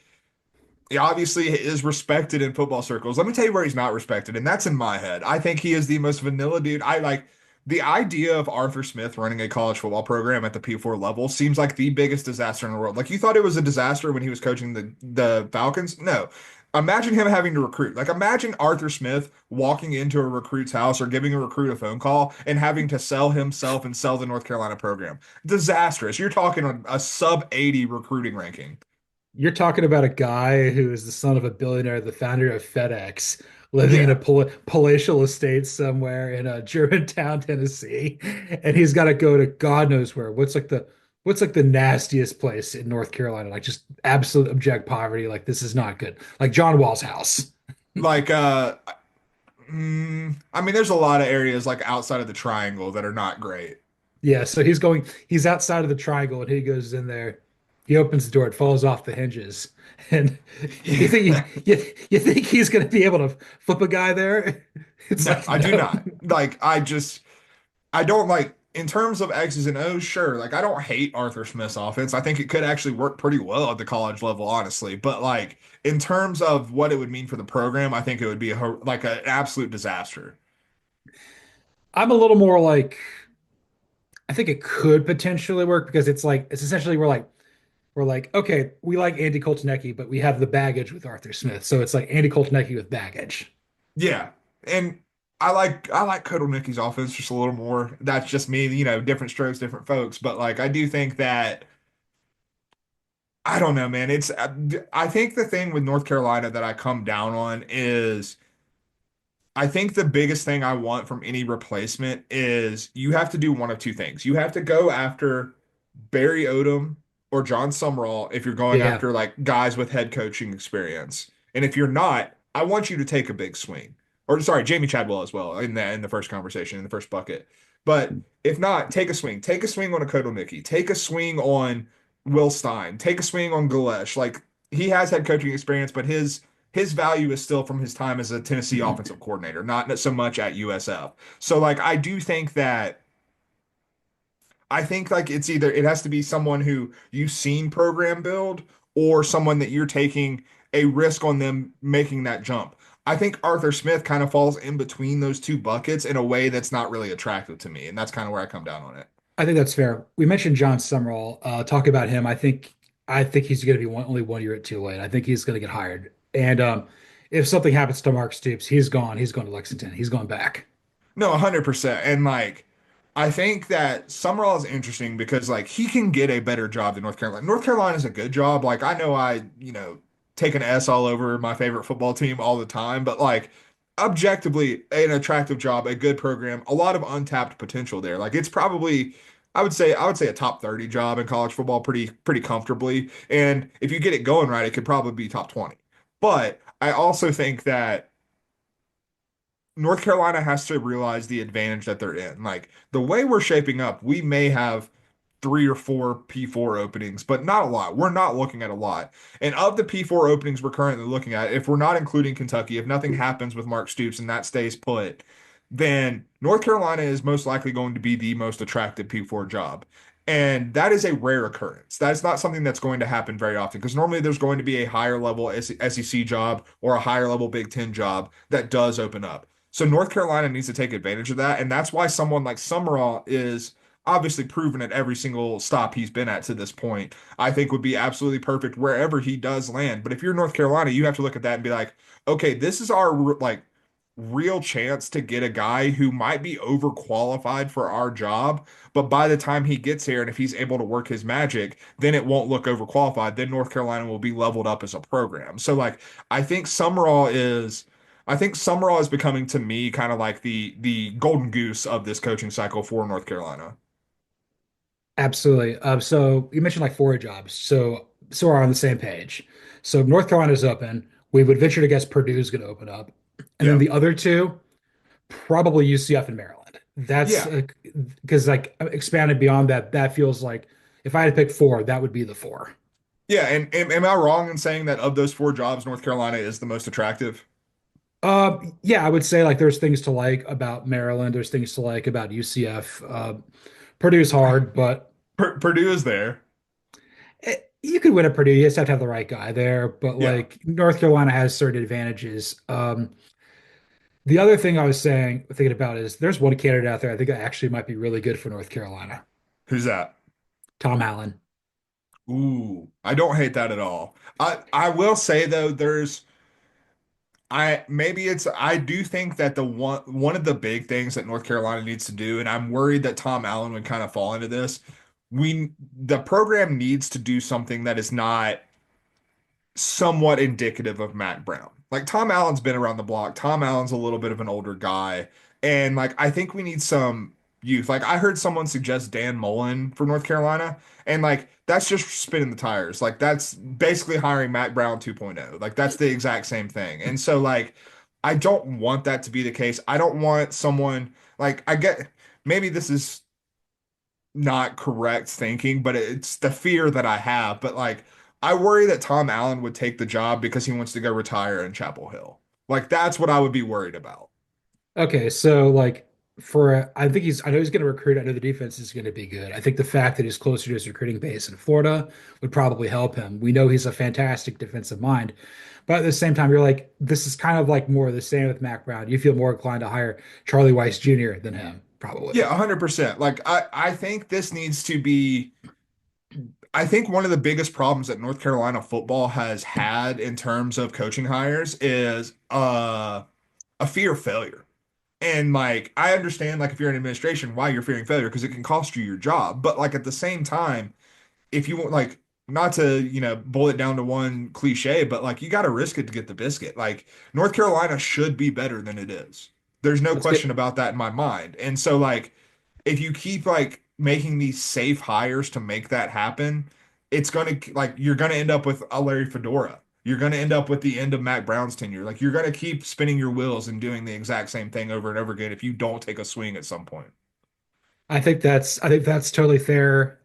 he obviously is respected in football circles. Let me tell you where he's not respected, and that's in my head. I think he is the most vanilla dude. I like the idea of Arthur Smith running a college football program at the P4 level seems like the biggest disaster in the world. Like you thought it was a disaster when he was coaching the Falcons? No. Imagine him having to recruit. Like imagine Arthur Smith walking into a recruit's house or giving a recruit a phone call and having to sell himself and sell the North Carolina program. Disastrous. You're talking a sub 80 recruiting ranking. you're talking about a guy who is the son of a billionaire, the founder of FedEx, living in a Yeah. palatial estate somewhere in Germantown, Tennessee, and he's got to go to God knows where. What's like the nastiest place in North Carolina? Like just absolute abject poverty. Like this is not good. Like John Wall's house. Like I mean, there's a lot of areas like outside of the triangle that are not great. Yeah, so he's outside of the triangle and he goes in there. He opens the door, it falls off the hinges. And you think you think he's gonna be able to flip a guy there? It's No, like I do no. not. Like, I don't like, in terms of X's and O's, sure. Like, I don't hate Arthur Smith's offense. I think it could actually work pretty well at the college level, honestly. But, like, in terms of what it would mean for the program, I think it would be like an absolute disaster. I'm a little more like I think it could potentially work because it's essentially we're like, okay, we like Andy Koltanecki, but we have the baggage with Arthur Smith. So it's like Andy Koltanecki with baggage. Yeah. And I like Kotelnicki's offense just a little more. That's just me, different strokes, different folks. But, like, I do think that. I don't know, man. I think the thing with North Carolina that I come down on is I think the biggest thing I want from any replacement is you have to do one of two things. You have to go after Barry Odom or John Summerall if you're going Yeah. after like guys with head coaching experience. And if you're not, I want you to take a big swing. Or sorry, Jamie Chadwell as well in the first conversation, in the first bucket. But if not, take a swing. Take a swing on a Kotelnicki. Take a swing on Will Stein. Take a swing on Galesh. Like he has had coaching experience, but his value is still from his time as a Tennessee offensive coordinator, not so much at USF. So like I think like it has to be someone who you've seen program build or someone that you're taking a risk on them making that jump. I think Arthur Smith kind of falls in between those two buckets in a way that's not really attractive to me, and that's kind of where I come down on it. I think that's fair. We mentioned John Summerall. Talk about him. I think he's going to be only 1 year at Tulane. I think he's going to get hired. And if something happens to Mark Stoops, he's gone. He's going to Lexington. He's going back. No, 100%. And like, I think that Summerall is interesting because like he can get a better job than North Carolina. North Carolina is a good job. Like I know take an S all over my favorite football team all the time, but like objectively an attractive job, a good program, a lot of untapped potential there. Like it's probably I would say a top 30 job in college football pretty comfortably. And if you get it going right, it could probably be top 20. But I also think that North Carolina has to realize the advantage that they're in. Like the way we're shaping up, we may have three or four P4 openings, but not a lot. We're not looking at a lot. And of the P4 openings we're currently looking at, if we're not including Kentucky, if nothing happens with Mark Stoops and that stays put, then North Carolina is most likely going to be the most attractive P4 job. And that is a rare occurrence. That's not something that's going to happen very often because normally there's going to be a higher level SEC job or a higher level Big Ten job that does open up. So North Carolina needs to take advantage of that. And that's why someone like Summerall is obviously proven at every single stop he's been at to this point, I think would be absolutely perfect wherever he does land. But if you're North Carolina, you have to look at that and be like, okay, this is our like real chance to get a guy who might be overqualified for our job, but by the time he gets here and if he's able to work his magic, then it won't look overqualified. Then North Carolina will be leveled up as a program. So like I think Summerall is I think Summerall is becoming to me kind of like the golden goose of this coaching cycle for North Carolina. Absolutely. So you mentioned like four jobs. So we're on the same page. So North Carolina's open. We would venture to guess Purdue's going to open up, and then Yeah. the other two probably UCF and Maryland. That's Yeah. because like expanded beyond that, that feels like if I had to pick four, that would be the four. Yeah, and am I wrong in saying that of those four jobs, North Carolina is the most attractive? Yeah, I would say like there's things to like about Maryland. There's things to like about UCF. Purdue's hard, but Purdue is there. you could win at Purdue. You just have to have the right guy there. But Yeah. like North Carolina has certain advantages. The other thing I was thinking about is there's one candidate out there I think that actually might be really good for North Carolina. Who's that? Tom Allen. Ooh, I don't hate that at all. I will say though, I do think that the one of the big things that North Carolina needs to do, and I'm worried that Tom Allen would kind of fall into this. The program needs to do something that is not somewhat indicative of Mack Brown. Like Tom Allen's been around the block. Tom Allen's a little bit of an older guy. And like I think we need some youth. Like I heard someone suggest Dan Mullen for North Carolina, and like that's just spinning the tires. Like that's basically hiring Mack Brown 2.0. Like that's the exact same thing. And so like I don't want that to be the case. I don't want someone like I get maybe this is not correct thinking, but it's the fear that I have. But like, I worry that Tom Allen would take the job because he wants to go retire in Chapel Hill. Like, that's what I would be worried about. Okay, so like I know he's going to recruit. I know the defense is going to be good. I think the fact that he's closer to his recruiting base in Florida would probably help him. We know he's a fantastic defensive mind, but at the same time, you're like, this is kind of like more of the same with Mack Brown. You feel more inclined to hire Charlie Weiss Jr. than him, Yeah, probably. 100%. Like, I think this needs to be, I think one of the biggest problems that North Carolina football has had in terms of coaching hires is a fear of failure. And like, I understand, like, if you're in administration, why you're fearing failure, because it can cost you your job. But like, at the same time, if you want like not to, boil it down to one cliche, but like you got to risk it to get the biscuit. Like North Carolina should be better than it is. There's no Let's question get about that in my mind. And so like if you keep like making these safe hires to make that happen, it's going to like you're going to end up with a Larry Fedora. You're going to end up with the end of Mack Brown's tenure. Like you're going to keep spinning your wheels and doing the exact same thing over and over again if you don't take a swing at some point. I think that's totally fair.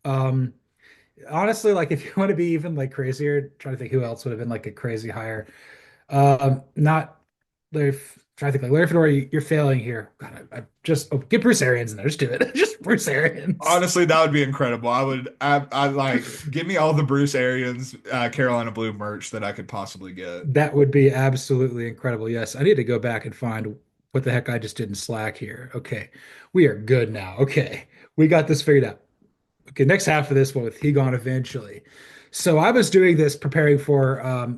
Honestly, like if you want to be even like crazier, trying to think who else would have been like a crazy hire. Not Larry. Trying to think like Larry Fedora, you're failing here. God, I just get Bruce Arians in there. Just do it. Just Bruce Arians. Honestly, that would be incredible. I like, give me all the Bruce Arians, Carolina Blue merch that I could possibly get. That would be absolutely incredible. Yes, I need to go back and find what the heck I just did in Slack here. Okay, we are good now. Okay, we got this figured out. Okay, next half of this one with he gone eventually. So I was doing this preparing for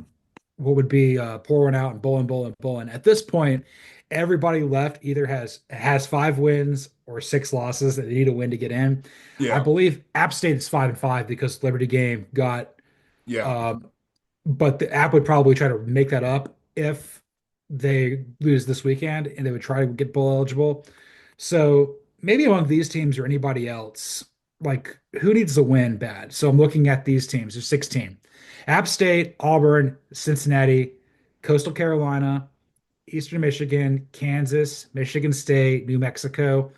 what would be pour one out and bowling, bowling, bowling. At this point, everybody left either has 5 wins or 6 losses that they need to win to get in. I Yeah, believe App State is 5-5 because Liberty Game got yeah, um, but the app would probably try to make that up if they lose this weekend and they would try to get bowl eligible. So maybe among these teams or anybody else, like who needs to win bad? So I'm looking at these teams. There's 16. App State, Auburn, Cincinnati, Coastal Carolina, Eastern Michigan, Kansas, Michigan State, New Mexico,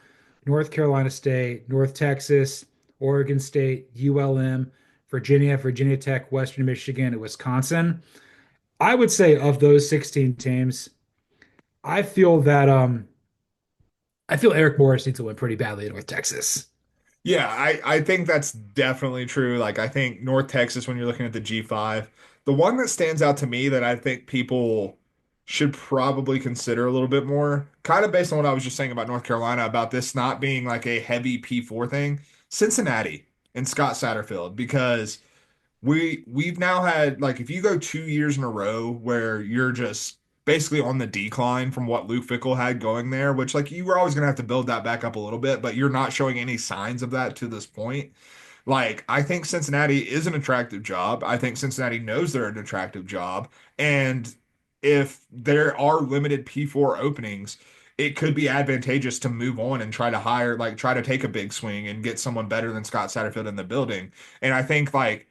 North Carolina State, North Texas, Oregon State, ULM, Virginia, Virginia Tech, Western Michigan, and Wisconsin. I would say of those 16 teams, I feel that I feel Eric Morris needs to win pretty badly in North Texas. yeah. I think that's definitely true. Like I think North Texas, when you're looking at the G5, the one that stands out to me that I think people should probably consider a little bit more, kind of based on what I was just saying about North Carolina, about this not being like a heavy P4 thing, Cincinnati and Scott Satterfield, because we've now had like if you go 2 years in a row where you're just basically on the decline from what Luke Fickell had going there, which like you were always gonna have to build that back up a little bit, but you're not showing any signs of that to this point. Like I think Cincinnati is an attractive job. I think Cincinnati knows they're an attractive job, and if there are limited P4 openings, it could be advantageous to move on and try to hire, like try to take a big swing and get someone better than Scott Satterfield in the building. And I think like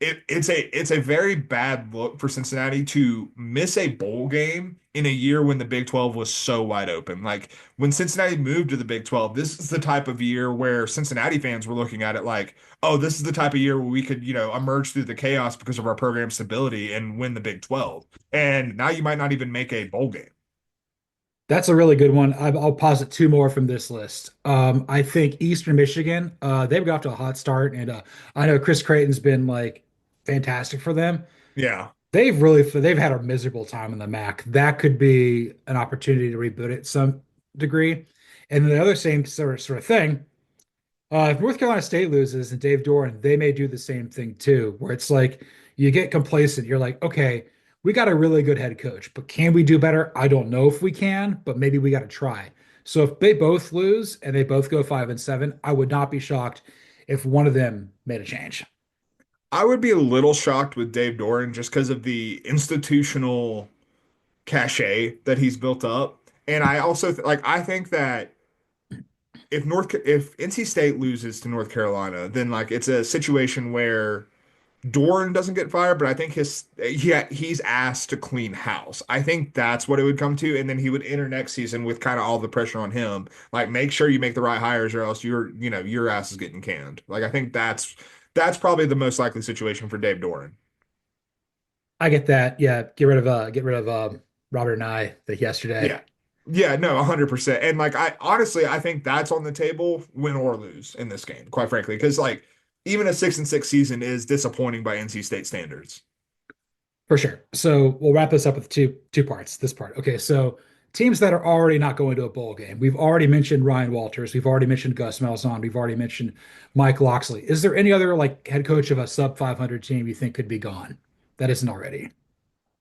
it's a very bad look for Cincinnati to miss a bowl game in a year when the Big 12 was so wide open. Like when Cincinnati moved to the Big 12, this is the type of year where Cincinnati fans were looking at it like, oh, this is the type of year where we could, emerge through the chaos because of our program stability and win the Big 12. And now you might not even make a bowl game. That's a really good one. I'll posit two more from this list. I think Eastern Michigan, they've got off to a hot start, and I know Chris Creighton's been like fantastic for them. Yeah. They've had a miserable time in the MAC. That could be an opportunity to reboot it some degree. And the other same sort of thing. If North Carolina State loses and Dave Doran, they may do the same thing too, where it's like you get complacent. You're like, okay, we got a really good head coach, but can we do better? I don't know if we can, but maybe we got to try. So if they both lose and they both go 5-7, I would not be shocked if one of them made a change. I would be a little shocked with Dave Doran just because of the institutional cachet that he's built up. And I also I think that if NC State loses to North Carolina, then like it's a situation where Doran doesn't get fired, but I think he's asked to clean house. I think that's what it would come to, and then he would enter next season with kind of all the pressure on him. Like make sure you make the right hires, or else your ass is getting canned. Like I think that's probably the most likely situation for Dave Doran. I get that. Yeah, get rid of Robert and I yesterday. Yeah. Yeah, no, 100%. And like I honestly I think that's on the table win or lose in this game, quite frankly, because like even a 6-6 season is disappointing by NC State standards. For sure. So we'll wrap this up with two parts. This part. Okay, so teams that are already not going to a bowl game. We've already mentioned Ryan Walters. We've already mentioned Gus Malzahn. We've already mentioned Mike Locksley. Is there any other like head coach of a sub 500 team you think could be gone that isn't already?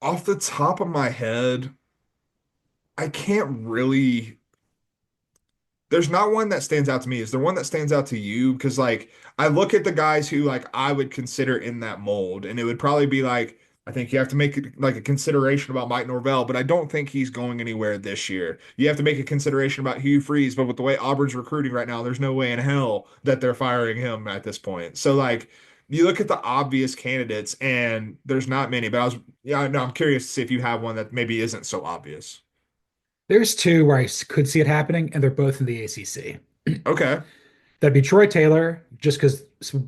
Off the top of my head, I can't really there's not one that stands out to me. Is there one that stands out to you? Because like I look at the guys who like I would consider in that mold, and it would probably be like I think you have to make like a consideration about Mike Norvell, but I don't think he's going anywhere this year. You have to make a consideration about Hugh Freeze, but with the way Auburn's recruiting right now, there's no way in hell that they're firing him at this point. So like you look at the obvious candidates, and there's not many. But yeah, no, I'm curious to see if you have one that maybe isn't so obvious. There's two where could see it happening, and they're both in the ACC. Okay, That'd be Troy Taylor, just because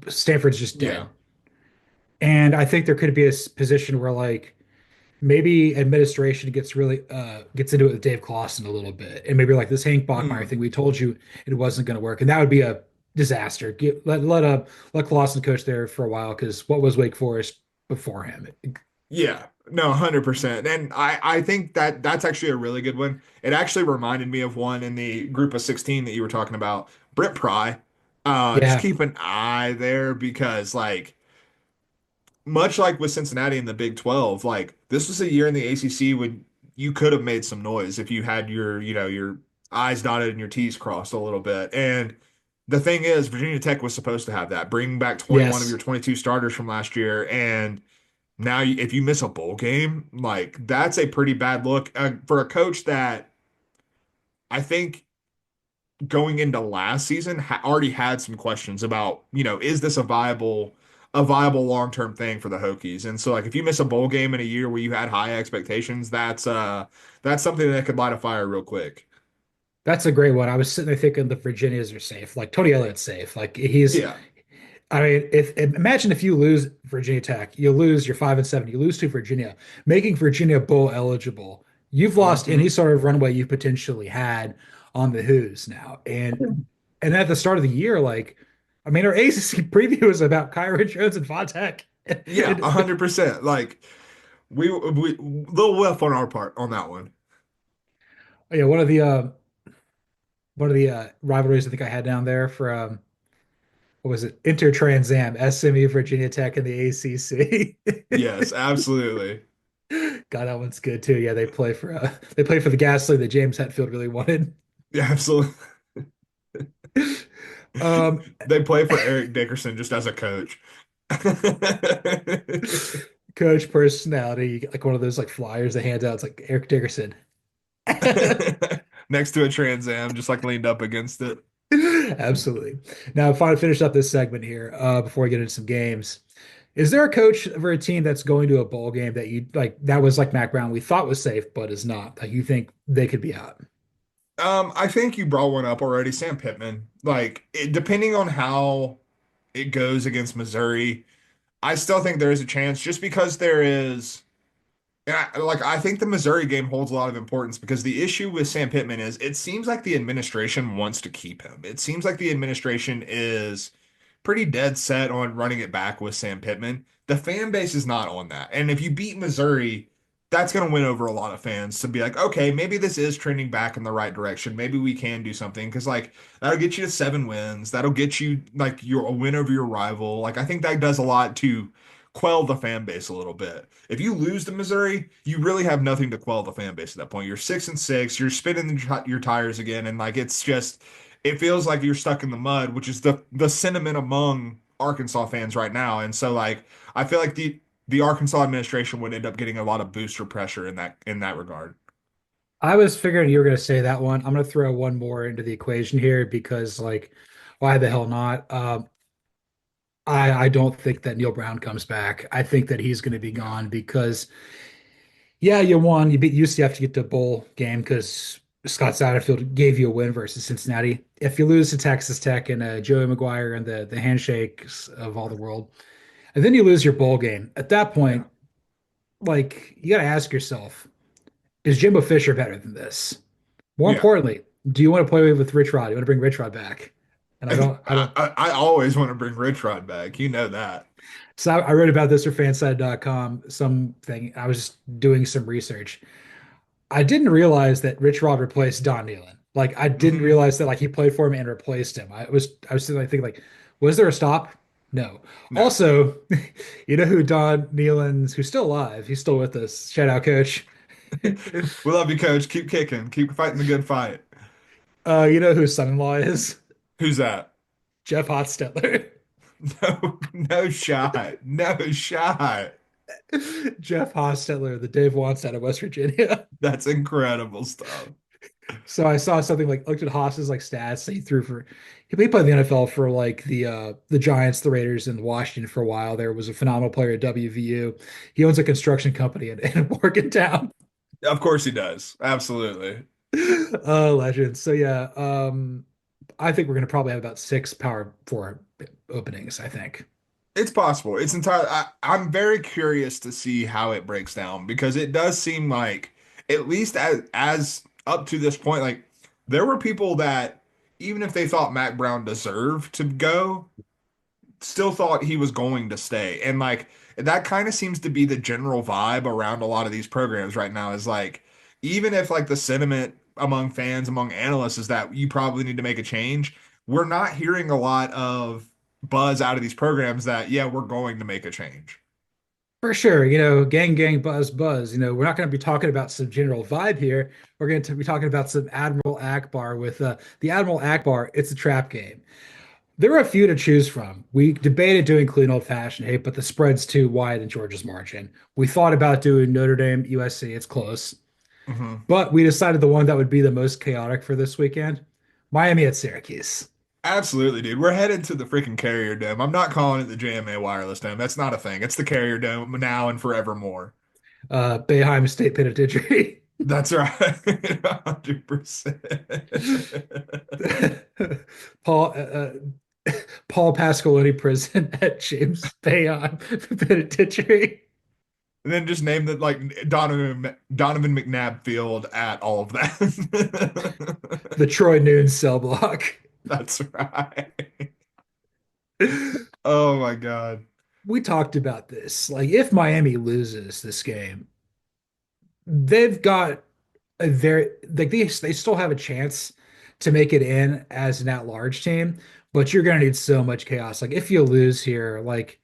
Stanford's just dead. yeah. And I think there could be a position where like maybe administration gets into it with Dave Clawson a little bit, and maybe like this Hank Bachmeier Hmm. thing. We told you it wasn't going to work, and that would be a disaster. Let Clawson coach there for a while because what was Wake Forest before him? Yeah, no, 100%. And I think that that's actually a really good one. It actually reminded me of one in the group of 16 that you were talking about. Brent Pry. Just Yeah. keep an eye there because like much like with Cincinnati in the Big 12, like this was a year in the ACC when you could have made some noise if you had your I's dotted and your T's crossed a little bit. And the thing is, Virginia Tech was supposed to have that, bring back 21 of Yes. your 22 starters from last year. And now, if you miss a bowl game, like that's a pretty bad look for a coach that I think going into last season already had some questions about, is this a viable long-term thing for the Hokies? And so, like, if you miss a bowl game in a year where you had high expectations, that's something that could light a fire real quick. That's a great one. I was sitting there thinking the Virginias are safe. Like Tony Elliott's safe. Like he's Yeah. I mean, if imagine if you lose Virginia Tech, you lose your 5-7, you lose to Virginia, making Virginia bowl eligible. You've lost any Hmm. sort of runway you potentially had on the Who's now. And at the start of the year, like, I mean, our ACC preview is about Kyron Jones and Fontek. Yeah, And, 100%. Like we little whiff on our part on that one. yeah, one of the rivalries I think I had down there for what was it? Intertrans Am, SMU, Virginia Tech, and the ACC. Yes, absolutely. God, that one's good too. Yeah, they play for the gas league that James Hetfield really wanted. Yeah, absolutely. Um, They play for Eric Dickerson just as a coach. Coach personality, you get like one of those like flyers they hand out. It's like Eric Dickerson. Next to a Trans Am, just like leaned up against it. Absolutely. Now, if I finish up this segment here, before we get into some games, is there a coach for a team that's going to a bowl game that you like that was like Mack Brown we thought was safe, but is not, that you think they could be out? I think you brought one up already, Sam Pittman. Depending on how it goes against Missouri, I still think there is a chance just because there is. I think the Missouri game holds a lot of importance because the issue with Sam Pittman is it seems like the administration wants to keep him. It seems like the administration is pretty dead set on running it back with Sam Pittman. The fan base is not on that. And if you beat Missouri, that's going to win over a lot of fans to be like, okay, maybe this is trending back in the right direction. Maybe we can do something because like that'll get you to 7 wins. That'll get you like your a win over your rival. Like I think that does a lot to quell the fan base a little bit. If you lose to Missouri, you really have nothing to quell the fan base at that point. You're 6-6. You're spinning your tires again, and like it's just it feels like you're stuck in the mud, which is the sentiment among Arkansas fans right now. And so like I feel like the Arkansas administration would end up getting a lot of booster pressure in that regard. I was figuring you were going to say that one. I'm going to throw one more into the equation here because, like, why the hell not? I don't think that Neil Brown comes back. I think that he's going to be Yeah. gone because, yeah, you won. You beat UCF to get to a bowl game because Scott Satterfield gave you a win versus Cincinnati. If you lose to Texas Tech and Joey McGuire and the handshakes of all the world, and then you lose your bowl game, at that Yeah. point, like, you got to ask yourself, is Jimbo Fisher better than this? More Yeah. importantly, do you want to play with Rich Rod? You want to bring Rich Rod back? And I don't. I always want to bring Rich Rod back. You know that. So I wrote about this for fanside.com, something. I was just doing some research. I didn't realize that Rich Rod replaced Don Nealon. Like I didn't Hmm. realize that like he played for him and replaced him. I was thinking like, was there a stop? No. No. Also, you know who Don Nealon's who's still alive. He's still with us. Shout out, coach. We love you, coach. Keep kicking. Keep fighting the good fight. You know who his son-in-law is? Who's that? Jeff Hostetler. No, no shot. No shot. Jeff Hostetler, the Dave wants out of West Virginia. That's incredible stuff. So I saw something like looked at Haas's like stats that he threw for he played in the NFL for like the Giants, the Raiders, and Washington for a while. There was a phenomenal player at WVU. He owns a construction company in Morgantown. Of course he does. Absolutely. Oh, legend. So yeah, I think we're gonna probably have about six Power Four openings, I think. It's possible. It's entirely. I'm very curious to see how it breaks down because it does seem like, at least as up to this point, like there were people that even if they thought Mack Brown deserved to go, still thought he was going to stay. And like that kind of seems to be the general vibe around a lot of these programs right now is like even if like the sentiment among fans, among analysts is that you probably need to make a change, we're not hearing a lot of buzz out of these programs that yeah, we're going to make a change. For sure, gang, gang, buzz, buzz. We're not going to be talking about some general vibe here. We're going to be talking about some Admiral Akbar with the Admiral Akbar. It's a trap game. There were a few to choose from. We debated doing clean old fashioned, hey, but the spread's too wide in Georgia's margin. We thought about doing Notre Dame, USC. It's close, Mhm. but we decided the one that would be the most chaotic for this weekend, Miami at Syracuse. Absolutely, dude. We're headed to the freaking Carrier Dome. I'm not calling it the JMA Wireless Dome. That's not a thing. It's the Carrier Dome now and forevermore. Boeheim State Penitentiary. That's right. 100%. Paul Paul Pasqualoni prison at James Bayonne Penitentiary. And then just name the like Donovan McNabb Field at all of that. The Troy Noon cell block. That's right. Oh my God. We talked about this. Like, if Miami loses this game, they've got a very like they still have a chance to make it in as an at-large team, but you're gonna need so much chaos. Like, if you lose here, like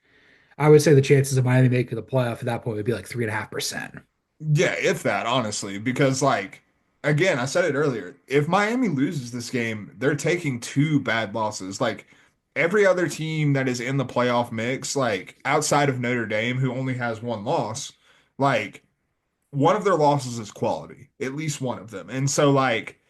I would say the chances of Miami making the playoff at that point would be like 3.5%. Yeah, if that, honestly, because like again, I said it earlier. If Miami loses this game, they're taking two bad losses. Like every other team that is in the playoff mix, like outside of Notre Dame, who only has one loss, like one of their losses is quality, at least one of them. And so, like,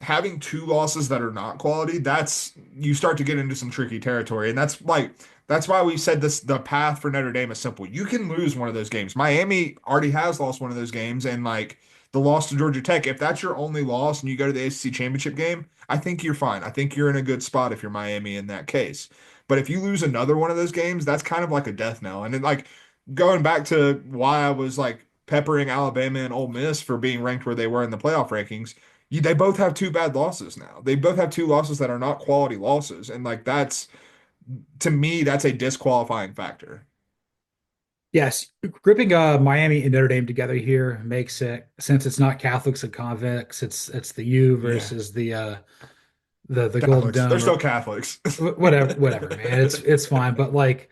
having two losses that are not quality, that's you start to get into some tricky territory. And that's why we said this the path for Notre Dame is simple. You can lose one of those games. Miami already has lost one of those games, and like the loss to Georgia Tech, if that's your only loss and you go to the ACC championship game, I think you're fine. I think you're in a good spot if you're Miami in that case. But if you lose another one of those games, that's kind of like a death knell. And like going back to why I was like peppering Alabama and Ole Miss for being ranked where they were in the playoff rankings, they both have two bad losses now. They both have two losses that are not quality losses. And like that's to me, that's a disqualifying factor. Yes, grouping Miami and Notre Dame together here makes it since it's not Catholics and convicts, it's the U Yeah. versus the Golden Catholics. They're Dome still or Catholics. whatever, man. It's fine. But like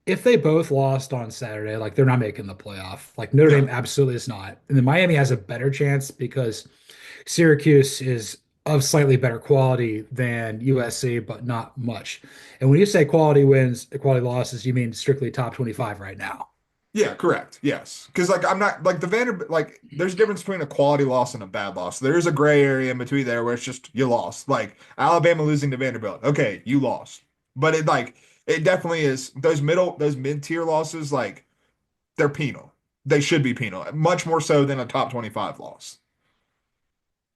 if they both lost on Saturday, like they're not making the playoff. Like Notre Dame No. absolutely is not. And then Miami has a better chance because Syracuse is of slightly better quality than USC, but not much. And when you say quality wins, quality losses, you mean strictly top 25 right now. Yeah, correct. Yes. Because like I'm not like the Vanderbilt like there's a difference between a quality loss and a bad loss. There is a gray area in between there where it's just you lost. Like Alabama losing to Vanderbilt. Okay, you lost. But it definitely is those mid-tier losses, like they're penal. They should be penal, much more so than a top 25 loss.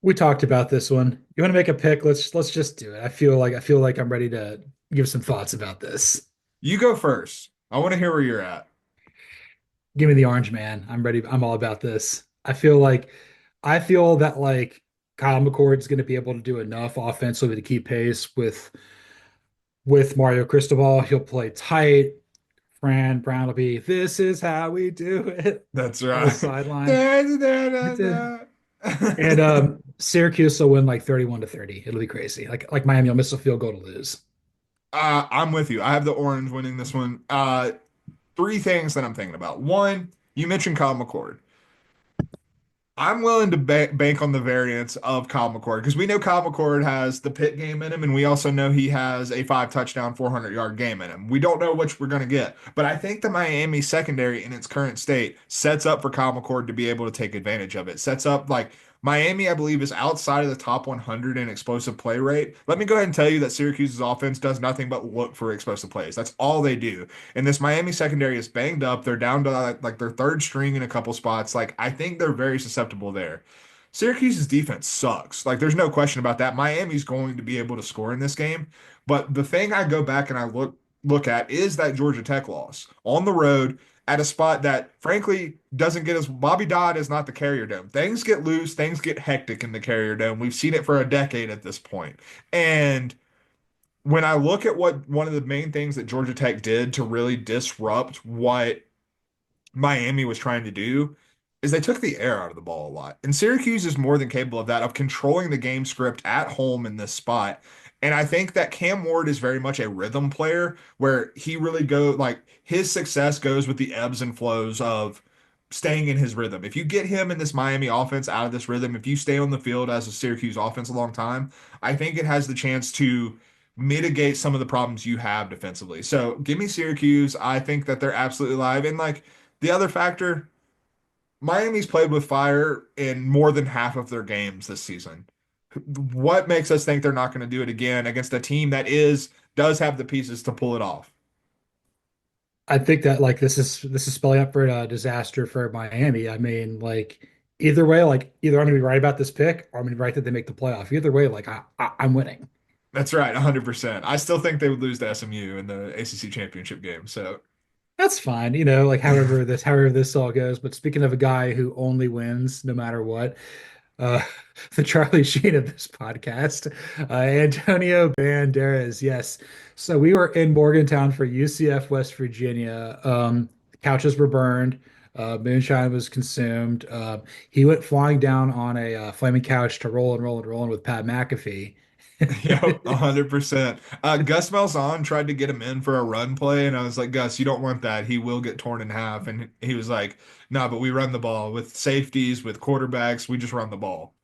We talked about this one. You want to make a pick? Let's just do it. I feel like I'm ready to give some thoughts about this. You go first. I want to hear where you're at. Give me the orange man. I'm ready. I'm all about this. I feel that like Kyle McCord's going to be able to do enough offensively to keep pace with Mario Cristobal. He'll play tight. Fran Brown will be, this is how we do it That's on the right. sideline. Da, da, da, It's a- da, And da. Syracuse will win like 31-30. It'll be crazy. Like Miami will miss a field goal to lose. I'm with you. I have the Orange winning this one. Three things that I'm thinking about. One, you mentioned Kyle McCord. I'm willing to bank on the variance of Kyle McCord because we know Kyle McCord has the pit game in him, and we also know he has a five touchdown, 400-yard game in him. We don't know which we're going to get, but I think the Miami secondary in its current state sets up for Kyle McCord to be able to take advantage of it. Sets up like Miami, I believe, is outside of the top 100 in explosive play rate. Let me go ahead and tell you that Syracuse's offense does nothing but look for explosive plays. That's all they do. And this Miami secondary is banged up. They're down to like their third string in a couple spots. Like I think they're very susceptible there. Syracuse's defense sucks. Like there's no question about that. Miami's going to be able to score in this game. But the thing I go back and I look at is that Georgia Tech loss on the road at a spot that frankly doesn't get us. Bobby Dodd is not the Carrier Dome. Things get loose, things get hectic in the Carrier Dome. We've seen it for a decade at this point. And when I look at what one of the main things that Georgia Tech did to really disrupt what Miami was trying to do is they took the air out of the ball a lot. And Syracuse is more than capable of that, of controlling the game script at home in this spot. And I think that Cam Ward is very much a rhythm player where he really like his success goes with the ebbs and flows of staying in his rhythm. If you get him in this Miami offense out of this rhythm, if you stay on the field as a Syracuse offense a long time, I think it has the chance to mitigate some of the problems you have defensively. So give me Syracuse. I think that they're absolutely live. And like the other factor, Miami's played with fire in more than half of their games this season. What makes us think they're not going to do it again against a team that does have the pieces to pull it off? I think that like this is spelling up for a disaster for Miami. I mean, like either way, like either I'm gonna be right about this pick or I'm gonna be right that they make the playoff. Either way, like I'm winning. That's right, 100%. I still think they would lose to SMU in the ACC championship game. So, That's fine, like however this all goes. But speaking of a guy who only wins no matter what, uh, the Charlie Sheen of this podcast, Antonio Banderas. Yes. So we were in Morgantown for UCF West Virginia. Couches were burned. Moonshine was consumed. He went flying down on a flaming couch to roll and roll and roll with Pat McAfee. yep, 100%. Gus Malzahn tried to get him in for a run play, and I was like, Gus, you don't want that. He will get torn in half. And he was like, no, but we run the ball with safeties, with quarterbacks. We just run the ball.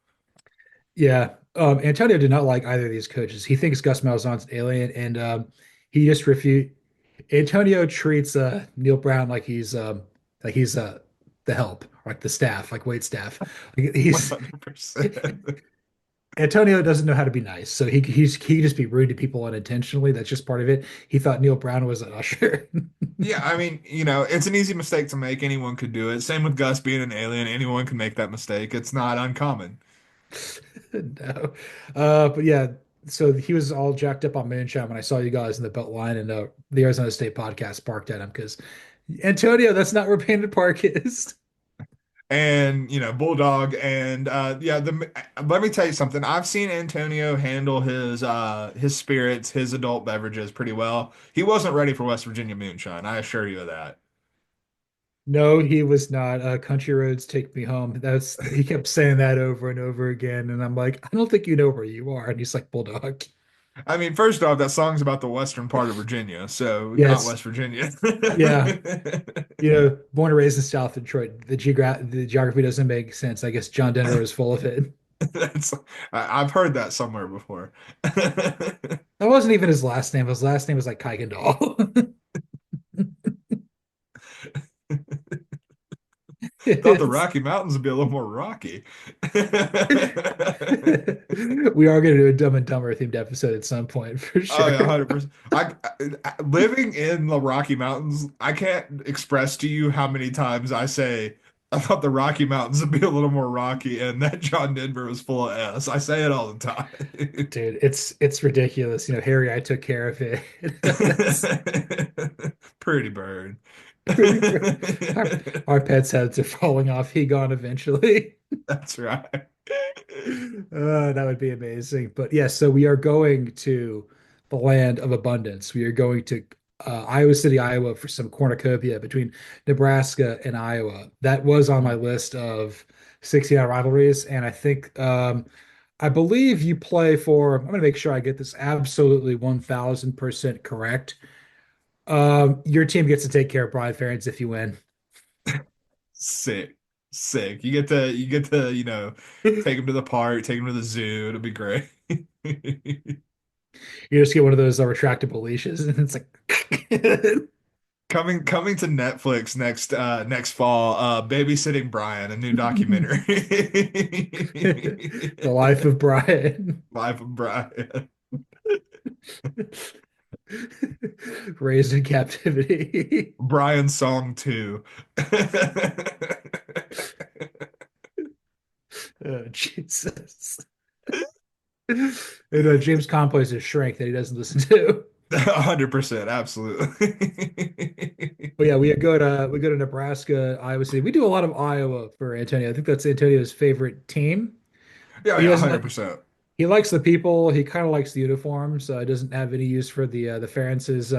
Yeah. Antonio did not like either of these coaches. He thinks Gus Malzahn's an alien, and he just refused. Antonio treats Neil Brown like he's the help, like the staff, like wait staff. Like he's 100%. Antonio doesn't know how to be nice, so he just be rude to people unintentionally. That's just part of it. He thought Neil Brown was an usher. Yeah, I mean, it's an easy mistake to make. Anyone could do it. Same with Gus being an alien. Anyone can make that mistake. It's not uncommon. No, but yeah. So he was all jacked up on moonshine when I saw you guys in the belt line, and the Arizona State podcast barked at him because Antonio, that's not where Panda Park is. And, Bulldog and yeah, let me tell you something. I've seen Antonio handle his spirits, his adult beverages pretty well. He wasn't ready for West Virginia moonshine. I assure you of that. No, he was not. Country roads take me home. That's he kept saying that over and over again, and I'm like, I don't think you know where you are. And he's like, Bulldog. I mean, first off, that song's about the western part of Virginia, so not Yes, West Virginia. yeah. Born and raised in South Detroit, the geography doesn't make sense. I guess John Denver is full of it. That's I've heard that somewhere before. That wasn't even his last name. His last name was like Kuykendall. Thought the It's- Rocky Mountains would be a little more rocky. we are going to do a Dumb and Dumber themed episode at some point for Oh yeah, sure. 100%. Living in the Rocky Mountains, I can't express to you how many times I say I thought the Rocky Mountains would be a little more rocky and that John Denver was full of S. I say it all the time. Dude, it's ridiculous. Harry, I took care of it. That's Pretty bird. pretty. Our pets' heads are falling off. He gone eventually. That's right. That would be amazing. But yes, so we are going to the land of abundance. We are going to Iowa City, Iowa for some cornucopia between Nebraska and Iowa. That was on my list of 69 rivalries. And I believe you play for, I'm going to make sure I get this absolutely 1000% correct. Your team gets to take care of Brian Ferentz if you win. Sick. Sick. You get to, take him to the park, take him to the zoo. It'll be great. You just get one of those retractable leashes, and it's like Coming to Netflix next fall, Babysitting Brian, a new documentary. the life of Brian, Life of Brian. raised in captivity. Brian Song 2. Oh, Jesus. And James Conn plays a shrink that he doesn't listen to. 100%, absolutely. But yeah, we go to Nebraska, Iowa City. We do a lot of Iowa for Antonio. I think that's Antonio's favorite team. Yeah, He yeah, doesn't like 100%. he likes the people. He kind of likes the uniforms. Doesn't have any use for the Ferences.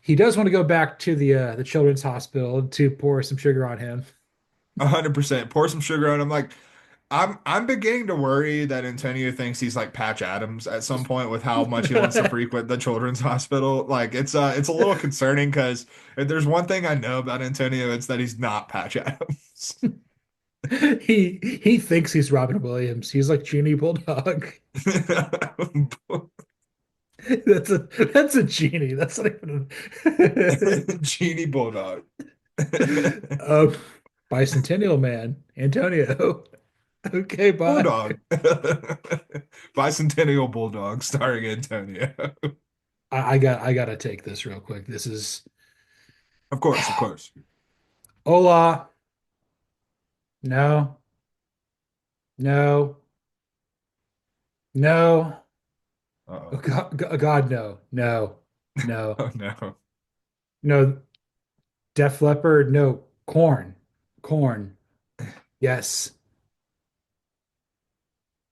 He does want to go back to the Children's Hospital to pour some sugar on him. 100%. Pour some sugar on. I'm beginning to worry that Antonio thinks he's like Patch Adams at some point with how much he wants to frequent the children's hospital. Like it's a little concerning because if there's one thing I know about Antonio, it's that he's not Patch Adams. He thinks he's Robin Williams. He's like Genie Bulldog. That's a genie. That's not even Genie Bulldog. a bicentennial man, Antonio. Okay, bye. Bulldog. Bicentennial Bulldog starring Antonio. I gotta take this real quick. This is Of course, of course. hola. No, no, no. Oh, Uh-oh. God, no, no, no, Oh no. no. Def Leppard, no. Corn, corn. Yes.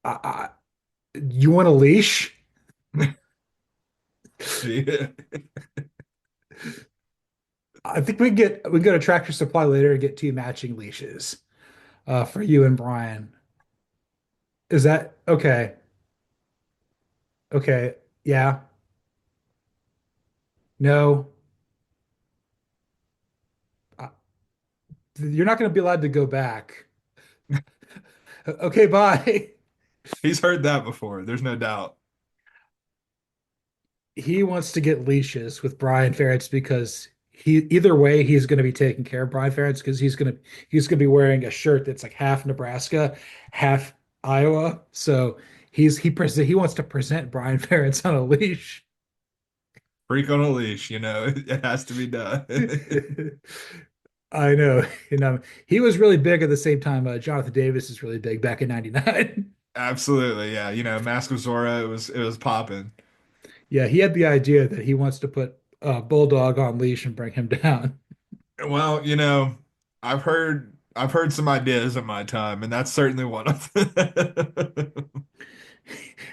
I, you want a leash? Yeah. I think we can go to Tractor Supply later and get two matching leashes for you and Brian. Is that okay? Okay. Yeah. No. Uh, you're not going to be allowed to go back. Okay, bye. He's heard that before. There's no doubt. He wants to get leashes with Brian Ferentz because he either way he's going to be taking care of Brian Ferentz because he's going to be wearing a shirt that's like half Nebraska, half Iowa. So he wants to present Brian Ferentz on a leash. Freak on a leash, it has to be done. I know. He was really big at the same time. Jonathan Davis is really big back in '99. Absolutely, yeah. Mask of Zorro, it was popping. Yeah, he had the idea that he wants to put Bulldog on leash and bring him down. Well, I've heard some ideas in my time, and that's certainly one of them.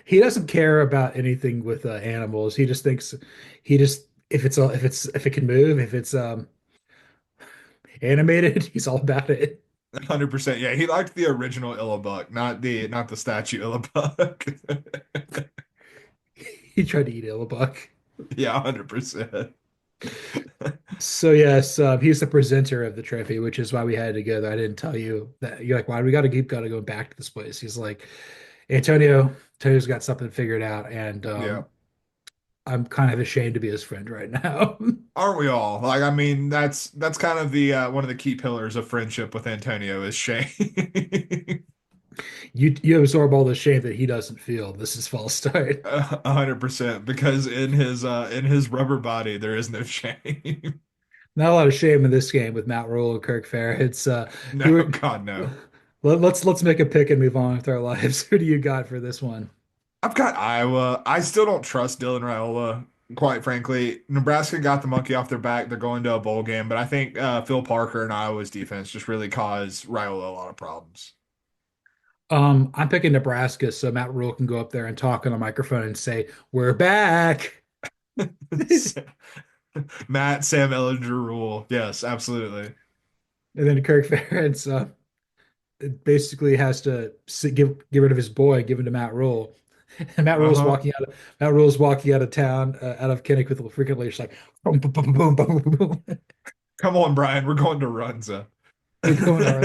He doesn't care about anything with animals. He just thinks he just if it can move, if it's animated, he's all about it. 100%. Yeah, he liked the original Illabuck, not the statue Illabuck. He tried to eat Illabuck. Yeah, 100%. So yes, he's the presenter of the trophy, which is why we had to go there. I didn't tell you that. You're like, why do we got to go back to this place? He's like, Antonio's got something figured out, and Yeah. I'm kind of ashamed to be his friend right now. Aren't we all? Like, I mean, that's kind of the one of the key pillars of friendship with Antonio is shame. You absorb all the shame that he doesn't feel. This is false start. 100%, because in his rubber body there is no shame. Not a lot of shame in this game with Matt Rule and Kirk Fair. It's No, who God, no. let's make a pick and move on with our lives. Who do you got for this one? I've got Iowa. I still don't trust Dylan Raiola, quite frankly. Nebraska got the monkey off their back. They're going to a bowl game, but I think Phil Parker and Iowa's defense just really caused Raiola a lot of problems. I'm picking Nebraska, so Matt Rule can go up there and talk on a microphone and say, "We're back." Matt, Sam Ellinger rule. Yes, absolutely. And then Kirk Ferentz basically has to get rid of his boy, give him to Matt Rule. And Uh-huh. Matt Rule's walking out of town, out of Kinnick with a freaking leash, like boom, boom, boom, boom, boom, boom, boom. Come on, Brian. We're going to Runza. We're going all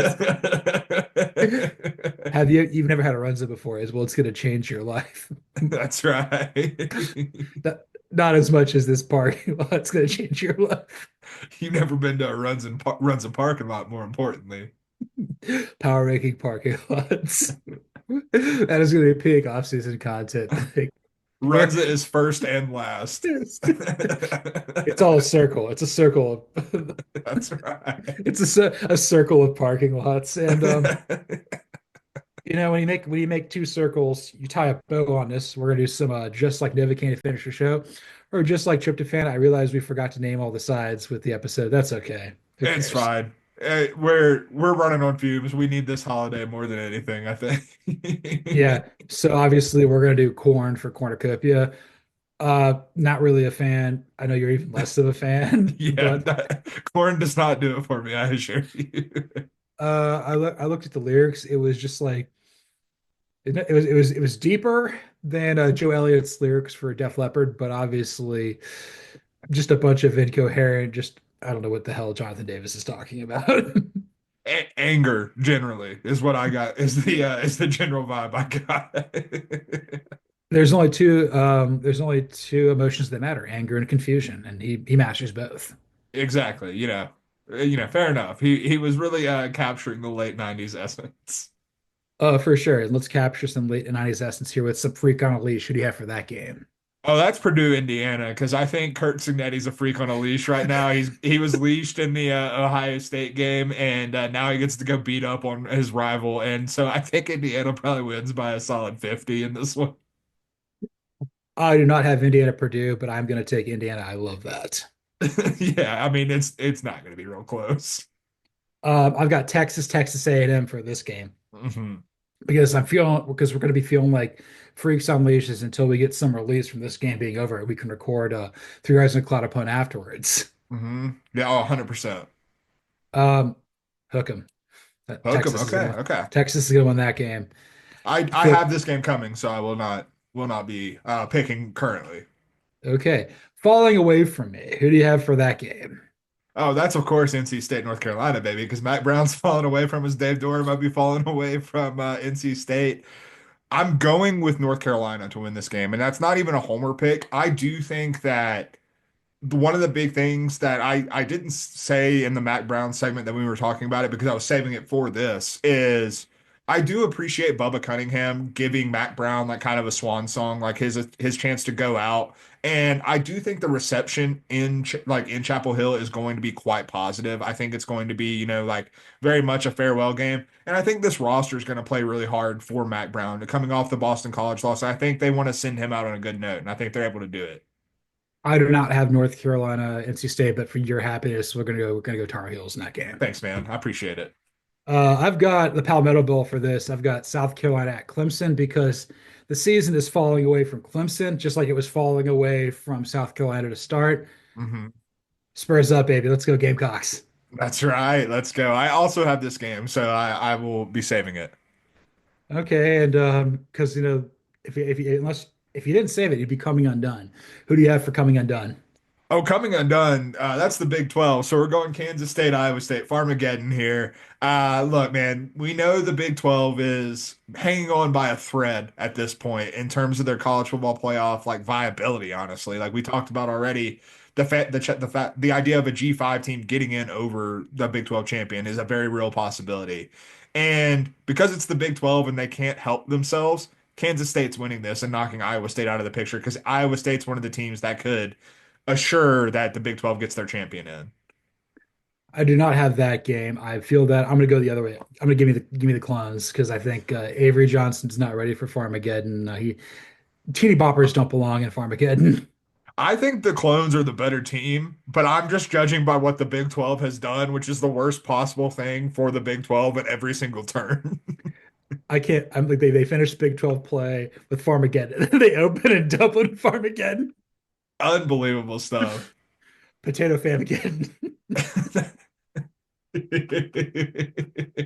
right. You've never had a Runza before as well? It's going to change your life. That's right. Not as much as this parking lot. It's going to change your life. You've never been to a Runza parking lot, more importantly. Power ranking parking lots. That is going to be peak off-season content. Where Runza is first and last. it's all a circle. It's a circle. That's right. It's a circle of parking lots, and when you make two circles, you tie a bow on this. We're gonna do some just like Novocaine to finish the show, or just like tryptophan. I realized we forgot to name all the sides with the episode. That's okay. Who It's cares? fine. We're running on fumes. We need this holiday more than anything, I think. Yeah. So obviously we're gonna do corn for cornucopia. Not really a fan. I know you're even less of a fan, Yeah, but corn does not do it for me, I assure you. I looked at the lyrics. It was just like it was deeper than Joe Elliott's lyrics for Def Leppard, but obviously just a bunch of incoherent. Just I don't know what the hell Jonathan Davis is talking about. Anger generally is what I got is the general vibe I got. There's only two emotions that matter: anger and confusion, and he masters both. Exactly, fair enough. He was really capturing the late 90s essence. For sure. And let's capture some late '90s essence here with some freak on a leash. Who do you have for that game? Oh, that's Purdue, Indiana, because I think Kurt Cignetti's a freak on a leash right now. He was leashed in the Ohio State game, and now he gets to go beat up on his rival. And so I think Indiana probably wins by a solid 50 in this one. I do not have Indiana Purdue, but I'm going to take Indiana. I love that. Yeah, I mean it's not going to be real close. I've got Texas A&M for this game Hmm. because we're going to be feeling like freaks on leashes until we get some release from this game being over. We can record Three Guys in a Cloud upon afterwards. Yeah, oh, 100%. Um, Hook 'em. Hook 'em. Okay, okay. Texas is going to win that game. I Phil, have this game coming, so I will not be picking currently. okay. Falling away from me. Who do you have for that game? Oh, that's of course NC State, North Carolina, baby, because Mack Brown's falling away from us. Dave Dorr might be falling away from NC State. I'm going with North Carolina to win this game, and that's not even a homer pick. I do think that one of the big things that I didn't say in the Mack Brown segment that we were talking about it because I was saving it for this is I do appreciate Bubba Cunningham giving Mack Brown like kind of a swan song, like his chance to go out. And I do think the reception in Chapel Hill is going to be quite positive. I think it's going to be, like very much a farewell game. And I think this roster is going to play really hard for Mack Brown. Coming off the Boston College loss, I think they want to send him out on a good note, and I think they're able to do it. I do not have North Carolina, NC State, but for your happiness, we're gonna go Tar Heels in that game. Thanks, man. I appreciate it. I've got the Palmetto Bowl for this. I've got South Carolina at Clemson because the season is falling away from Clemson, just like it was falling away from South Carolina to start. Hmm. Spurs up, baby. Let's go Gamecocks. That's right. Let's go. I also have this game, so I will be saving it. Okay, and because if you unless if you didn't save it, you'd be coming undone. Who do you have for coming undone? Oh, coming undone. That's the Big 12. So we're going Kansas State, Iowa State, Farmageddon here. Look, man, we know the Big 12 is hanging on by a thread at this point in terms of their college football playoff like viability, honestly. Like we talked about already, the idea of a G5 team getting in over the Big 12 champion is a very real possibility. And because it's the Big 12 and they can't help themselves, Kansas State's winning this and knocking Iowa State out of the picture because Iowa State's one of the teams that could assure that the Big 12 gets their champion in. I do not have that game. I feel that I'm going to go the other way. I'm going to give me the clones because I think Avery Johnson's not ready for Farmageddon. He teeny boppers don't belong in Farmageddon. I think the Clones are the better team, but I'm just judging by what the Big 12 has done, which is the worst possible thing for the Big 12 at every single turn. I can't. I'm like they finished Big 12 play with Farmageddon. They open in Dublin Farmageddon, Unbelievable stuff. Potato Famageddon.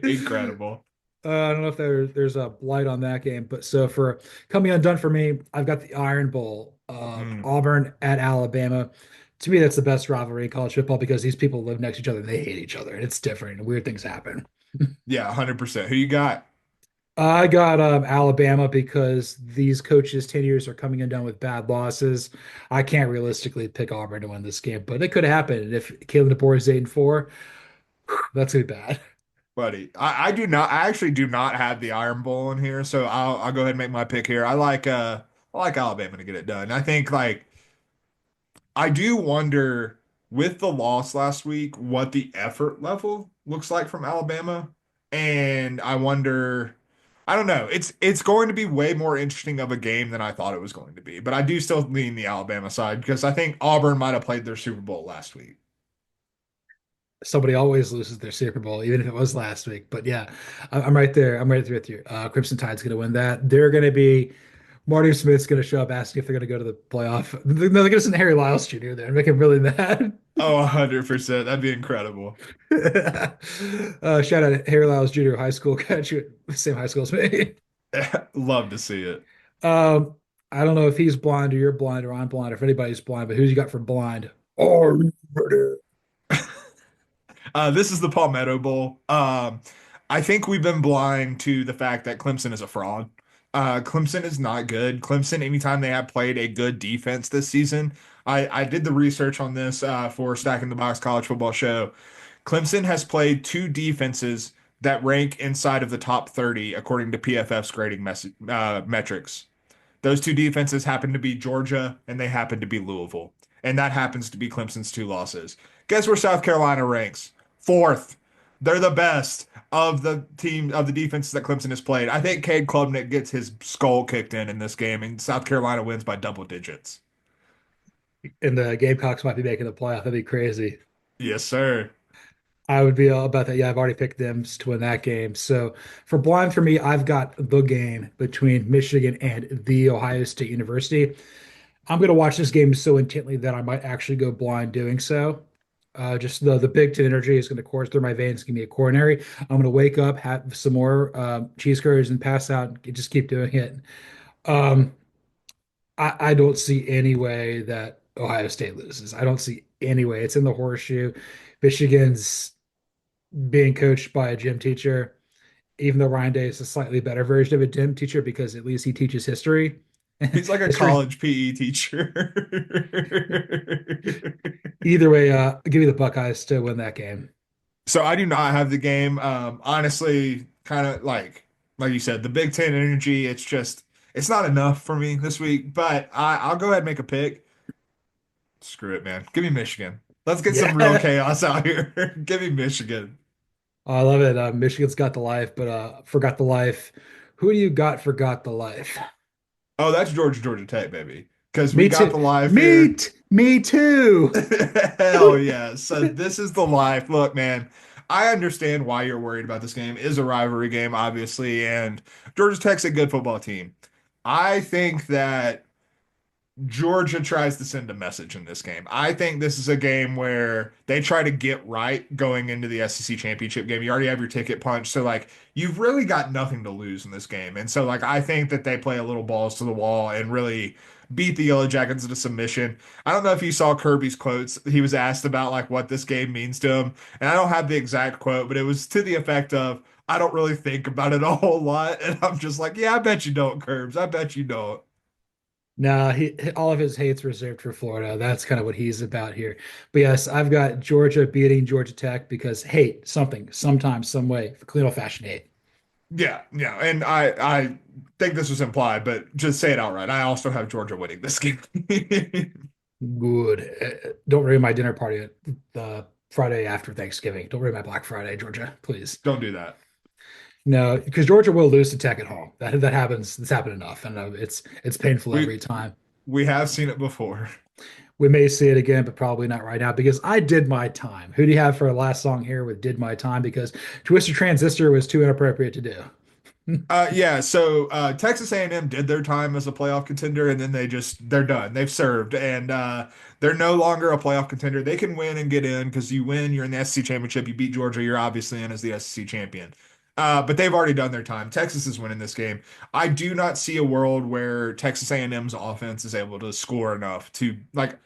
Incredible. I don't know if there's a blight on that game, but so for coming undone for me, I've got the Iron Bowl, Mm, Auburn at Alabama. To me, that's the best rivalry in college football because these people live next to each other and they hate each other, and it's different and weird things happen. yeah, 100%. Who you got? I got Alabama because these coaches' tenures are coming undone with bad losses. I can't realistically pick Auburn to win this game, but it could happen. And if Caleb DeBoer is 8-4, that's gonna be bad. Buddy, I do not. I actually do not have the Iron Bowl in here, so I'll go ahead and make my pick here. I like Alabama to get it done. I think like I do wonder with the loss last week what the effort level looks like from Alabama, and I wonder. I don't know. It's going to be way more interesting of a game than I thought it was going to be, but I do still lean the Alabama side because I think Auburn might have played their Super Bowl last week. Somebody always loses their Super Bowl, even if it was last week. But yeah, I'm right there. I'm right there with you. Crimson Tide's gonna win that. They're gonna be Marty Smith's gonna show up asking if they're gonna go to the playoff. No, they're gonna send Harry Lyles Jr. there and make him really mad. Oh, 100%. That'd be incredible. Shout out Harry Lyles Jr. high school graduate, same high school as me. Love to see it. Um, I don't know if he's blind or you're blind or I'm blind or if anybody's blind, but who's you got for blind? Oh, This is the Palmetto Bowl. I think we've been blind to the fact that Clemson is a fraud. Clemson is not good. Clemson, anytime they have played a good defense this season, I did the research on this for Stacking the Box College Football Show. Clemson has played two defenses that rank inside of the top 30 according to PFF's grading metrics. Those two defenses happen to be Georgia and they happen to be Louisville. And that happens to be Clemson's two losses. Guess where South Carolina ranks? Fourth. They're the best of the defenses that Clemson has played. I think Cade Klubnik gets his skull kicked in this game, and South Carolina wins by double digits. and the Gamecocks might be making the playoff. That'd be crazy. Yes, sir. I would be all about that. Yeah, I've already picked them to win that game. So for blind for me, I've got the game between Michigan and the Ohio State University. I'm going to watch this game so intently that I might actually go blind doing so. Just the Big Ten energy is going to course through my veins, give me a coronary. I'm going to wake up, have some more cheese curds, and pass out. And just keep doing it. Um, I don't see any way that Ohio State loses. I don't see any way. It's in the horseshoe. Michigan's being coached by a gym teacher, even though Ryan Day is a slightly better version of a gym teacher because at least he teaches history. He's like a History. college PE teacher. Either way, give me the Buckeyes to win that game. So I do not have the game. Honestly, kind of like you said, the Big Ten energy, it's not enough for me this week, but I'll go ahead and make a pick. Screw it, man. Give me Michigan. Let's get some real Yeah. chaos out here. Give me Michigan. Oh, I love it. Michigan's got the life, but forgot the life. Who do you got forgot the life? Oh, that's Georgia Tech, baby. Because we Me got too. the live here. Me too. Hell yeah. So this is the life. Look, man, I understand why you're worried about this game. It is a rivalry game, obviously, and Georgia Tech's a good football team. I think that Georgia tries to send a message in this game. I think this is a game where they try to get right going into the SEC championship game. You already have your ticket punch, so like you've really got nothing to lose in this game. And so like I think that they play a little balls to the wall and really beat the Yellow Jackets into submission. I don't know if you saw Kirby's quotes. He was asked about like what this game means to him, and I don't have the exact quote, but it was to the effect of I don't really think about it a whole lot. And I'm just like, yeah, I bet you don't, Curbs. I bet you don't. No, all of his hate's reserved for Florida. That's kind of what he's about here. But yes, I've got Georgia beating Georgia Tech because hate something, sometime, some way, for clean old fashioned hate. Yeah, yeah, and I think this was implied, but just say it outright. I also have Georgia winning this game. Good. Don't ruin my dinner party at the Friday after Thanksgiving. Don't ruin my Black Friday, Georgia, please. Don't do that. No, because Georgia will lose to Tech at home. That happens. It's happened enough, and it's painful We every time. we have seen it before. We may see it again, but probably not right now because I did my time. Who do you have for a last song here with "Did My Time"? Because Twister Transistor was too inappropriate to do. Yeah, so Texas A&M did their time as a playoff contender, and then they're done. They've served, and they're no longer a playoff contender. They can win and get in because you win, you're in the SEC championship. You beat Georgia, you're obviously in as the SEC champion. But they've already done their time. Texas is winning this game. I do not see a world where Texas A&M's offense is able to score enough to like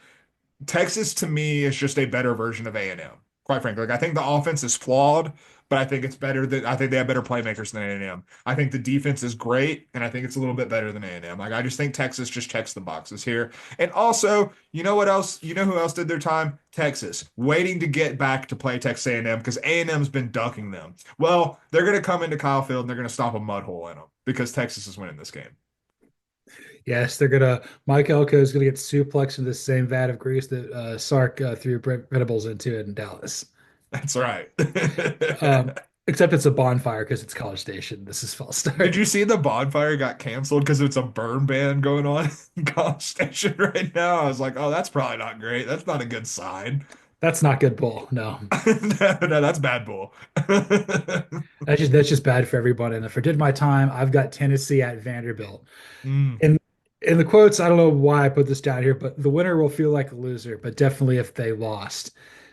Texas to me is just a better version of A&M. Quite frankly, like I think the offense is flawed, but I think it's better than I think they have better playmakers than A&M. I think the defense is great, and I think it's a little bit better than A&M. Like I just think Texas just checks the boxes here. And also, you know what else? You know who else did their time? Texas, waiting to get back to play Texas A&M because A&M's been ducking them. Well, they're going to come into Kyle Field and they're going to stop a mud hole in them because Texas is winning this game. Yes, they're gonna. Mike Elko is gonna get suplexed in the same vat of grease that Sark threw Brent Venables into it in Dallas. That's right. Um, except it's a bonfire because it's College Station. This is false Did start. you see the bonfire got canceled because it's a burn ban going on in College Station right now? I was like, oh, that's probably not great. That's not a good sign. That's not good bull. No, No, that's bad bull. that's just bad for everyone. And if I did my time, I've got Tennessee at Vanderbilt. Mm. In in the quotes, I don't know why I put this down here, but the winner will feel like a loser, but definitely if they lost.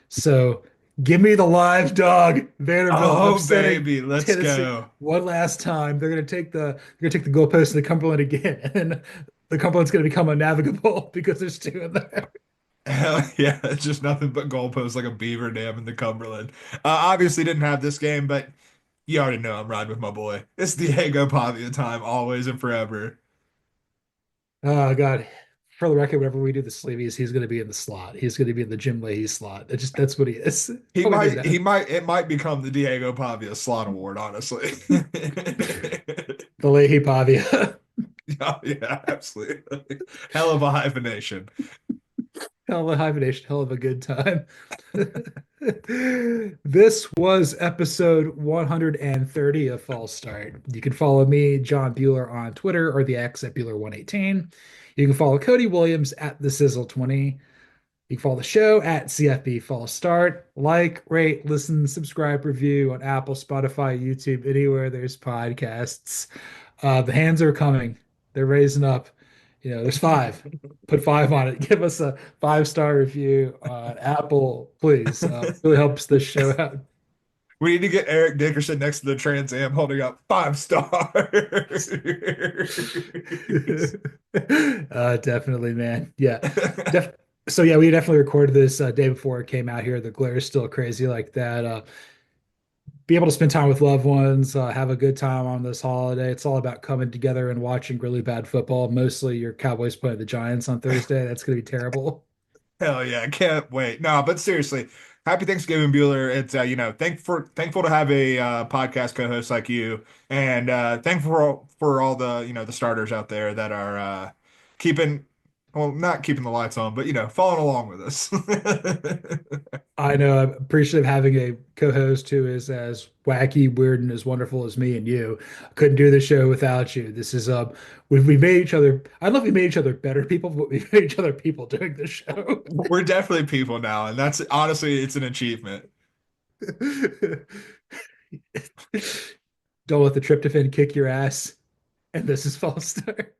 So give me the live dog, Vanderbilt Oh, upsetting baby, let's Tennessee go. one last time. They're gonna take the goalpost to the Cumberland again, and the Cumberland's gonna become unnavigable because there's two in there. Hell yeah, it's just nothing but goalposts like a beaver dam in the Cumberland. Obviously didn't have this game, but you already know I'm riding with my boy. It's Diego Pavia time, always and forever. Oh God. For the record, whenever we do the sleeveys, he's gonna be in the slot. He's gonna be in the Jim Leahy slot. That's what he is. He Probably might, didn't he might, it might become the Diego Pavia slot award, honestly. the Leahy Pavia. Yeah, yeah, absolutely. Hell of a hyphenation. Hell of a hibernation, hell of a good time. This was episode 130 of False Start. You can follow me, John Buhler, on Twitter or the X at Buhler118. You can follow Cody Williams at the Sizzle20. You can follow the show at CFB False Start. Like, rate, listen, subscribe, review on Apple, Spotify, YouTube, anywhere there's podcasts. The hands are coming. They're raising up. There's five. Put five on it. Give us a 5-star review on Apple, please. Really helps the show out. We need to get Eric Dickerson next to the Trans Am holding up 5 stars. Definitely, man. Yeah. Def so yeah, we definitely recorded this day before it came out here. The glare is still crazy like that. be able to spend time with loved ones, have a good time on this holiday. It's all about coming together and watching really bad football. Mostly your Cowboys playing the Giants on Thursday. That's going to be terrible. Hell yeah, I can't wait. No, but seriously, happy Thanksgiving, Bueller. It's thankful to have a podcast co-host like you, and thankful for all the the starters out there that are keeping well, not keeping the lights on, but following along with us. I know I'm appreciative having a co-host who is as wacky, weird, and as wonderful as me and you. Couldn't do the show without you. This is we made each other. I don't know if we made each other better people, but we made each other people doing the show. We're definitely people now, and that's honestly it's an achievement. Don't let the tryptophan kick your ass. And this is false start.